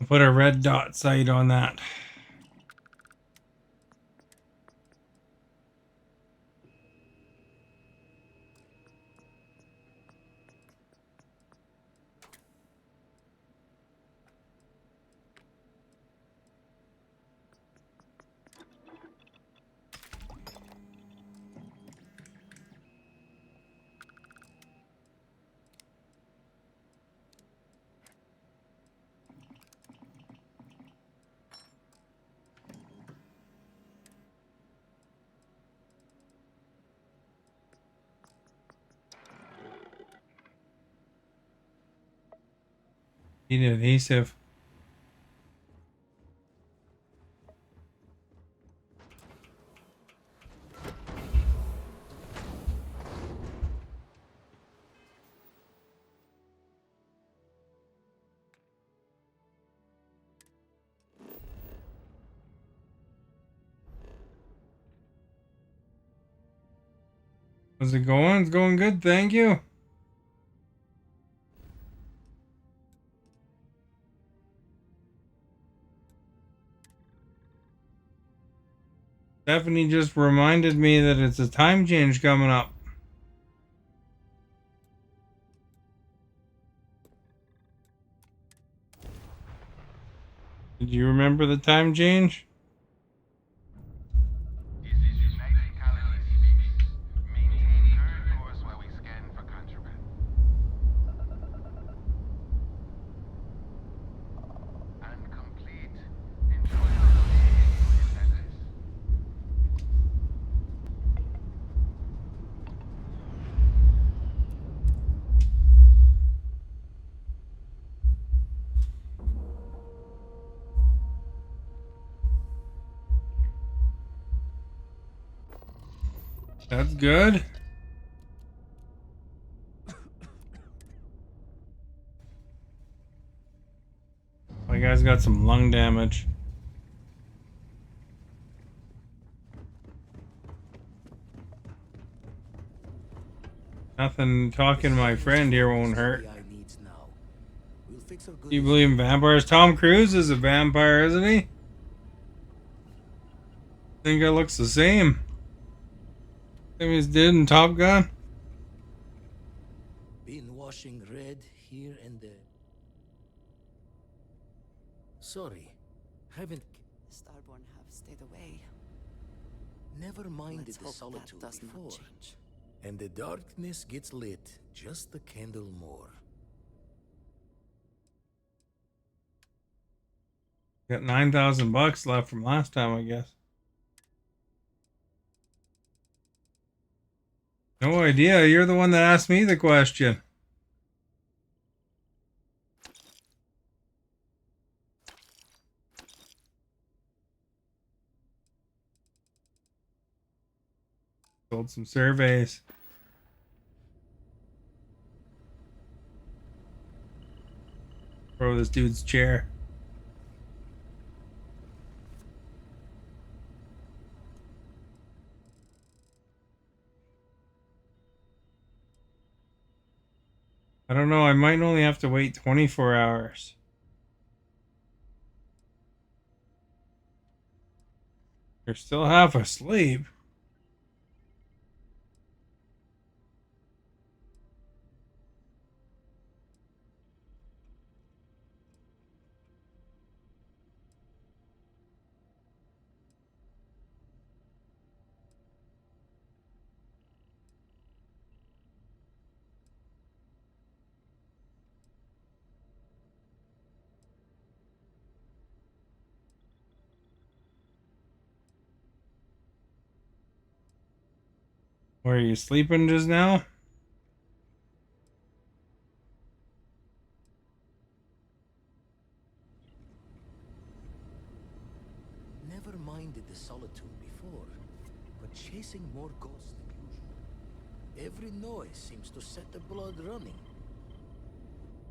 Put a red dot sight on that. Need adhesive. How's it going? It's going good, thank you. Stephanie just reminded me that it's a time change coming up. Did you remember the time change? This is United Colony speaks. Maintain current course while we scan for contraband. And complete. Enjoy your stay in Atlantis. That's good. My guy's got some lung damage. Nothing talking to my friend here won't hurt. Do you believe in vampires? Tom Cruise is a vampire, isn't he? I think it looks the same. Same as did in Top Gun. Been washing red here and there. Sorry, haven't. The Starborn have stayed away. Never minded Let's the hope solitude that does not before. change. And the darkness gets lit just a candle more. Got $9,000 left from last time, I guess. No idea. You're the one that asked me the question. Sold some surveys. Throw this dude's chair. I don't know. I might only have to wait 24 hours. You're still half asleep. Were you sleeping just now? Never minded the solitude before, but chasing more ghosts than usual. Every noise seems to set the blood running.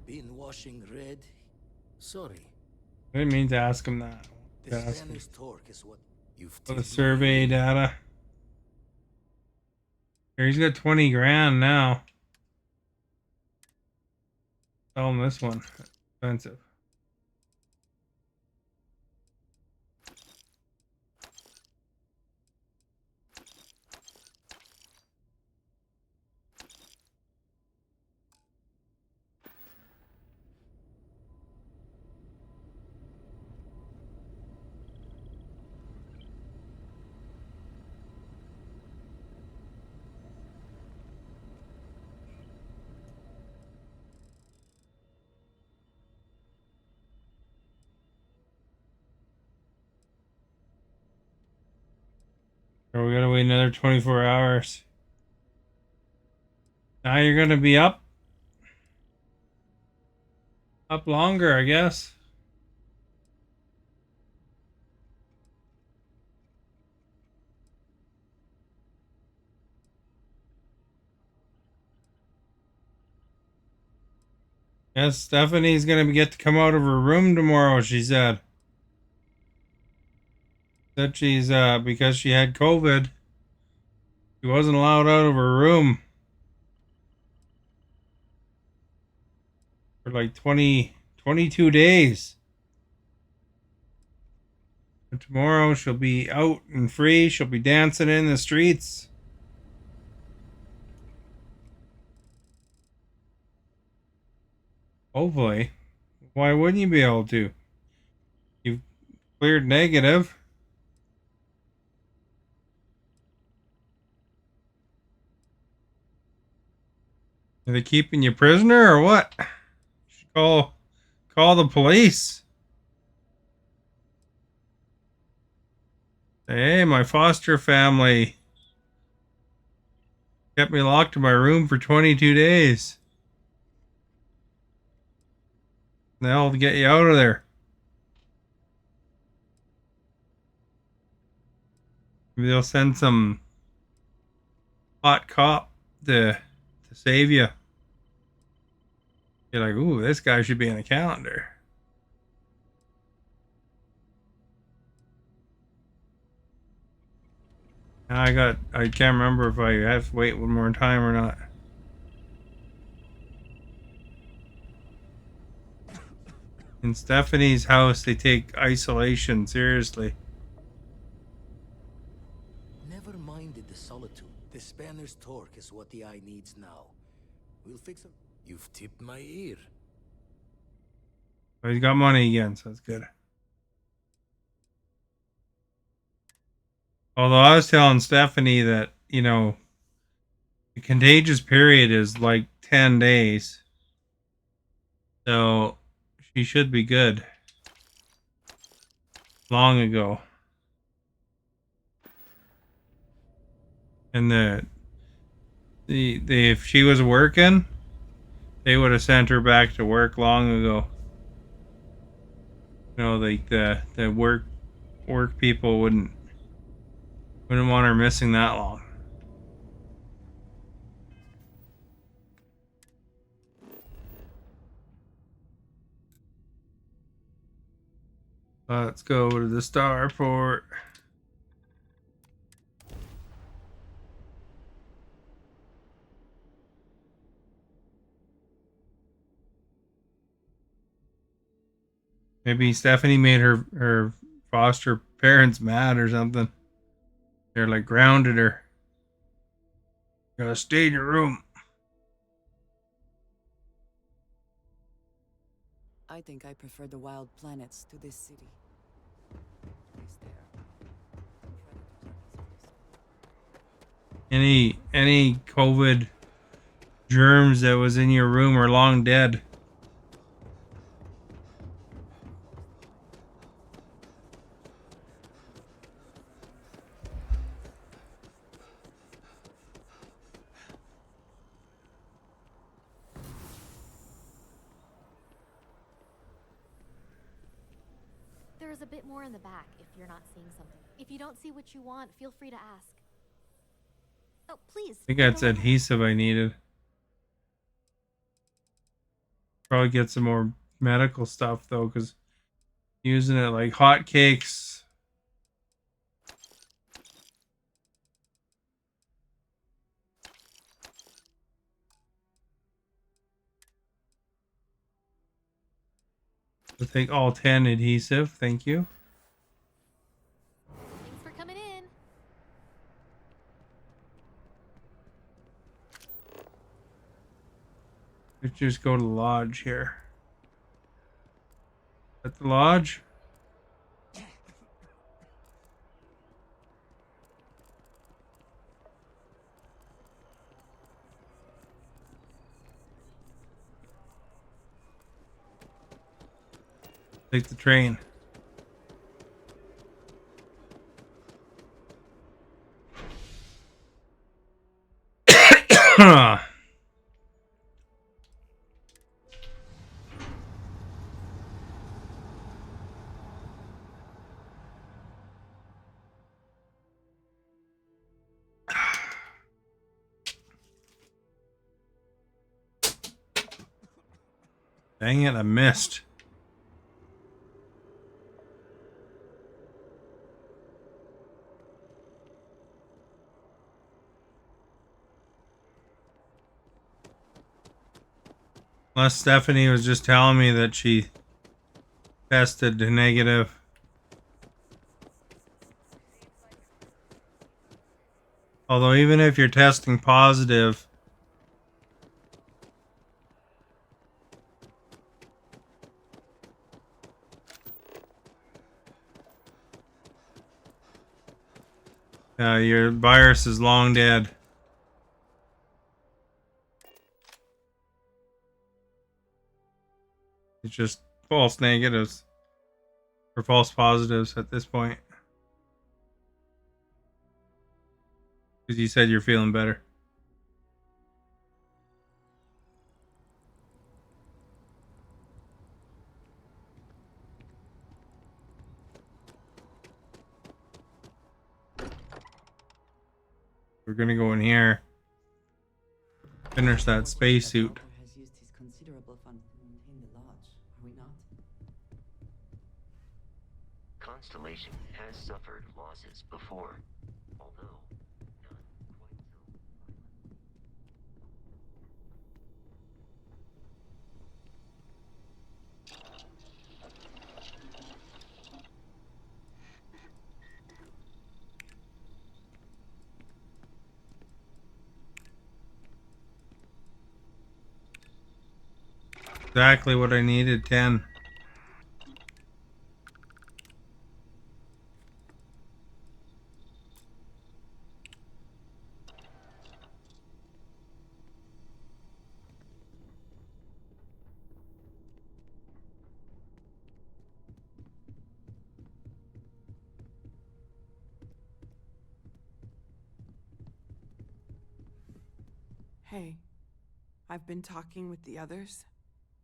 Been washing red. Sorry. I didn't mean to ask him that. The Spanish torque is what you've For the taken survey away. data. Here, he's got 20 grand now. Sell him this one. Expensive. Or we gotta wait another 24 hours. Now you're gonna be up longer, I guess. Yes, Stephanie's gonna get to come out of her room tomorrow, she said. Said she's because she had COVID. She She wasn't allowed out of her room for like 22 days. But tomorrow she'll be out and free. She'll be dancing in the streets. Hopefully. Why wouldn't you be able to? You've cleared negative. Are they keeping you prisoner or what? You should call the police. Say, hey, my foster family kept me locked in my room for 22 days. They'll get you out of there. Maybe they'll send some hot cop to save you. You're like, ooh, this guy should be in the calendar. I can't remember if I have to wait one more time or not. In Stephanie's house, they take isolation seriously. Never minded the solitude. The spanner's torque is what the eye needs now. We'll fix it. You've tipped my ear. But he's got money again, so that's good. Although I was telling Stephanie that, the contagious period is like 10 days. So she should be good. Long ago. And if she was working, they would have sent her back to work long ago. Like the work people wouldn't want her missing that long. Let's go to the starport. Maybe Stephanie made her foster parents mad or something. They're like grounded her. You gotta stay in your room. I think I prefer the wild planets to this city. Is there Any COVID germs that was in your room are long dead. There is a bit more in the back if you're not seeing something. If you don't see what you want, feel free to ask. Oh, please. I think that's adhesive I needed. Probably get some more medical stuff though, because using it like hotcakes. I'll take all 10 adhesive, thank you. Thanks for coming in. Let's just go to the lodge here. At the lodge? Take the train. Dang it, I missed. Unless Stephanie was just telling me that she tested negative. Although even if you're testing positive, your virus is long dead. It's just false negatives or false positives at this point. Because you said you're feeling better. We're gonna go in here, finish that spacesuit. Has used his considerable funds to maintain the lodge, are we not? Constellation has suffered losses before, although not quite so violent. Exactly what I needed, 10. Hey, I've been talking with the others,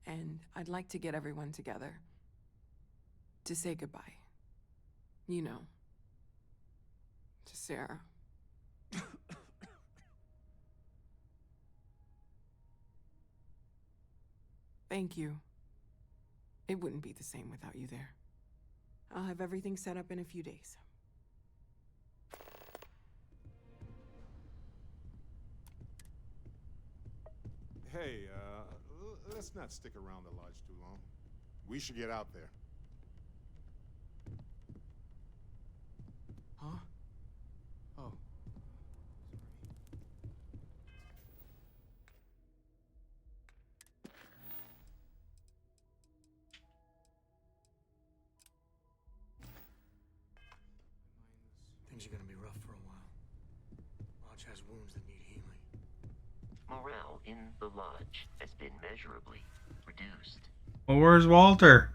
and I'd like to get everyone together to say goodbye. You know, to Sarah. Thank you. It wouldn't be the same without you there. I'll have everything set up in a few days. Hey, let's not stick around the lodge too long. We should get out there. Huh? Oh. Things are gonna be rough for a while. Lodge has wounds that need healing. Morale in the lodge has been measurably reduced. Well, where's Walter?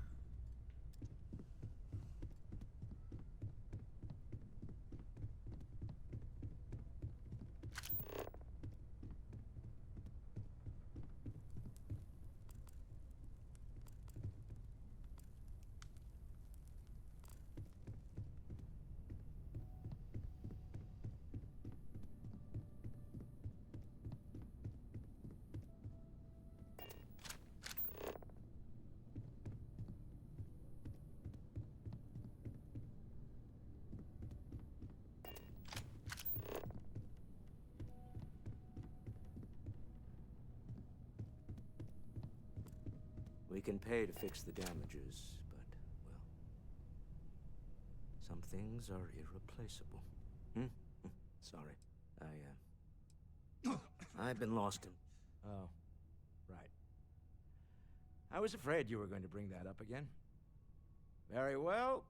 We can pay to fix the damages, but, well, some things are irreplaceable. Sorry. I've been lost in... Oh, right. I was afraid you were going to bring that up again. Very well.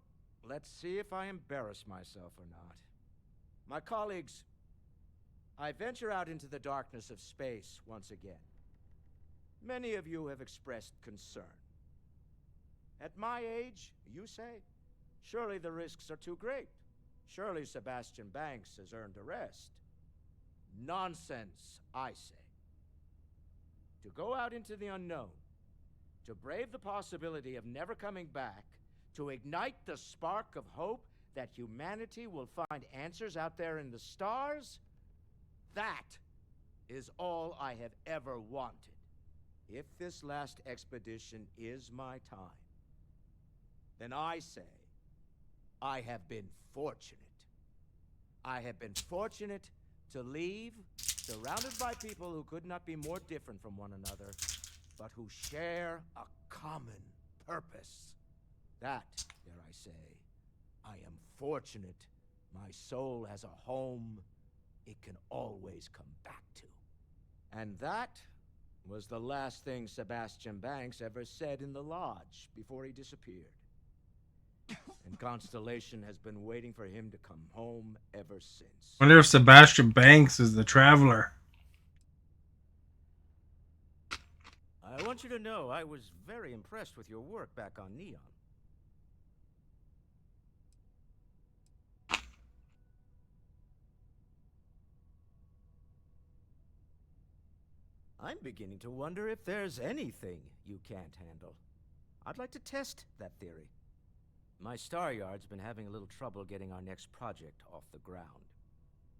Let's see if I embarrass myself or not. My colleagues, I venture out into the darkness of space once again. Many of you have expressed concern. At my age, you say, surely the risks are too great. Surely Sebastian Banks has earned a rest. Nonsense, I say. To go out into the unknown, to brave the possibility of never coming back, to ignite the spark of hope that humanity will find answers out there in the stars, that is all I have ever wanted. If this last expedition is my time, then I say, I have been fortunate. I have been fortunate to leave, surrounded by people who could not be more different from one another, but who share a common purpose. That, dare I say, I am fortunate my soul has a home it can always come back to. And that was the last thing Sebastian Banks ever said in the lodge before he disappeared. And Constellation has been waiting for him to come home ever since. Wonder if Sebastian Banks is the Traveler. I want you to know I was very impressed with your work back on Neon. I'm beginning to wonder if there's anything you can't handle. I'd like to test that theory. My Star Yard's been having a little trouble getting our next project off the ground.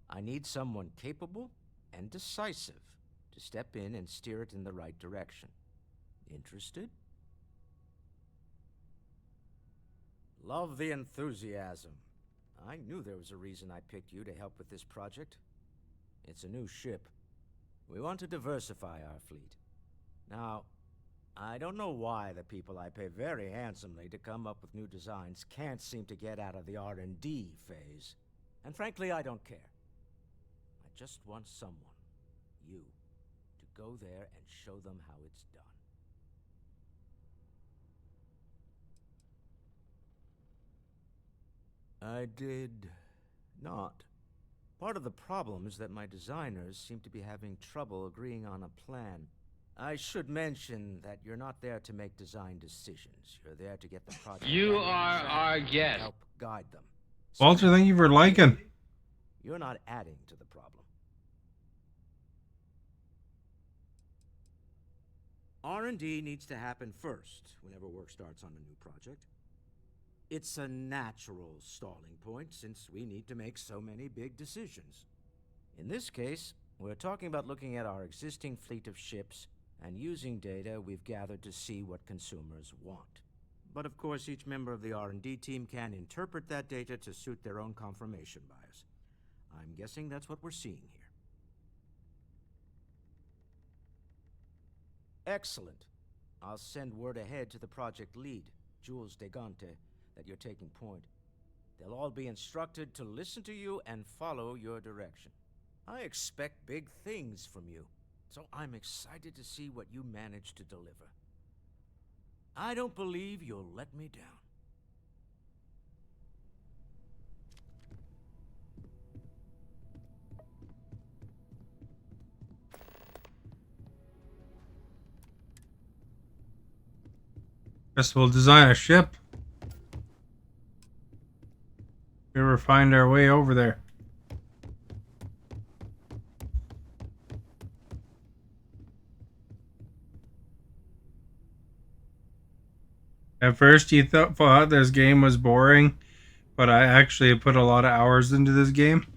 I need someone capable and decisive to step in and steer it in the right direction. Interested? Love the enthusiasm. I knew there was a reason I picked you to help with this project. It's a new ship. We want to diversify our fleet. Now, I don't know why the people I pay very handsomely to come up with new designs can't seem to get out of the R&D phase. And frankly, I don't care. I just want someone, you, to go there and show them how it's done. I did not. Part of the problem is that my designers seem to be having trouble agreeing on a plan. I should mention that you're not there to make design decisions. You're there to get the project. You are our guest. Help guide them. Walter, thank you for liking. You're not adding to the problem. R&D needs to happen first whenever work starts on a new project. It's a natural stalling point since we need to make so many big decisions. In this case, we're talking about looking at our existing fleet of ships and using data we've gathered to see what consumers want. But of course, each member of the R&D team can interpret that data to suit their own confirmation bias. I'm guessing that's what we're seeing here. Excellent. I'll send word ahead to the project lead, Jules Degante, that you're taking point. They'll all be instructed to listen to you and follow your direction. I expect big things from you, so I'm excited to see what you manage to deliver. I don't believe you'll let me down. Guess we'll design a ship. We ever find our way over there. At first you thought this game was boring, but I actually put a lot of hours into this game.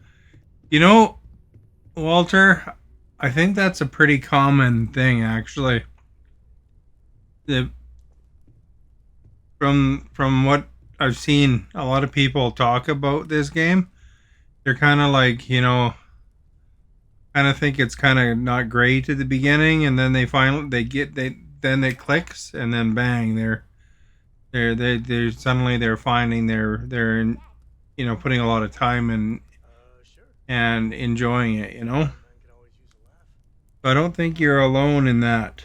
You know, Walter, I think that's a pretty common thing actually. From what I've seen, a lot of people talk about this game. They're kind of like, you know, kind of think it's kind of not great at the beginning, and then then it clicks, and then bang, they're suddenly they're finding they're in, you know, putting a lot of time in and enjoying it, you know. So I don't think you're alone in that.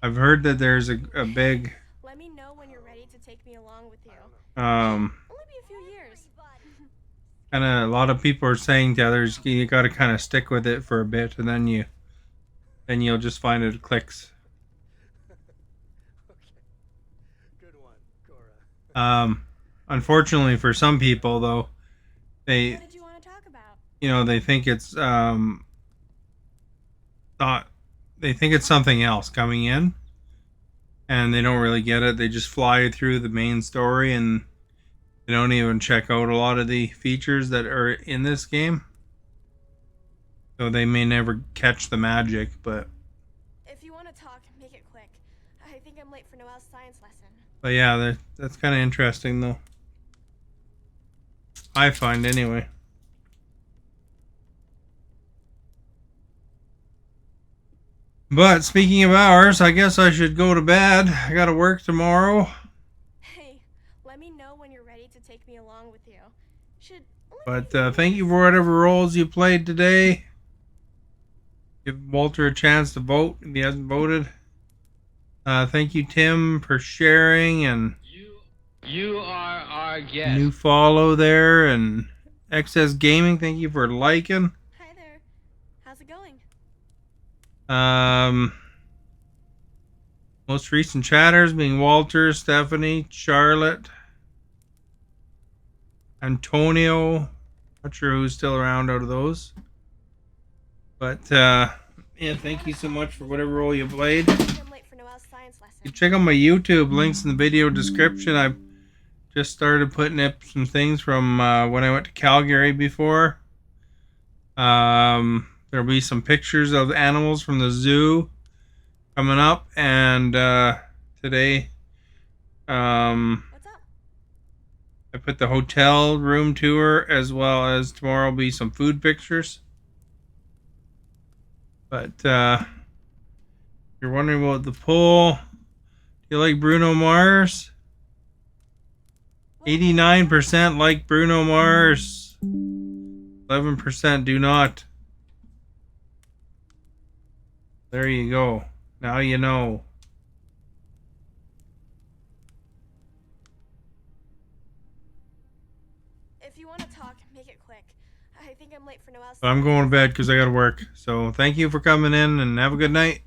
I've heard that there's a big Let me know when you're ready to take me along with you. um Only be a few years. kind of a lot of people are saying to others, you got to kind of stick with it for a bit, and then you'll just find it clicks. Unfortunately for some people though, they What did you want to talk about? you know, they think it's not they think it's something else coming in, and they don't really get it. They just fly through the main story, and they don't even check out a lot of the features that are in this game. So they may never catch the magic, but If you want to talk, make it quick. I think I'm late for Noelle's science lesson. yeah, that's kind of interesting though. I find anyway. But speaking of hours, I guess I should go to bed. I gotta work tomorrow. Hey, let me know when you're ready to take me along with you. Should But thank you for whatever roles you played today. Give Walter a chance to vote if he hasn't voted. Thank you, Tim, for sharing, and You are our guest. new follow there, and XS Gaming, thank you for liking. Hi there. How's it going? Most recent chatters being Walter, Stephanie, Charlotte, Antonio. Not sure who's still around out of those. But yeah, thank you so much for whatever role you played. I'm late for Noel's science lesson. You check out my YouTube, links in the video description. I've just started putting up some things from when I went to Calgary before. There'll be some pictures of animals from the zoo coming up, and today What's up? I put the hotel room tour, as well as tomorrow will be some food pictures. But you're wondering about the poll. Do you like Bruno Mars? 89% like Bruno Mars. 11% do not. There you go. Now you know. If you want to talk, make it quick. I think I'm late for Noel's. I'm going to bed because I got to work. So thank you for coming in, and have a good night.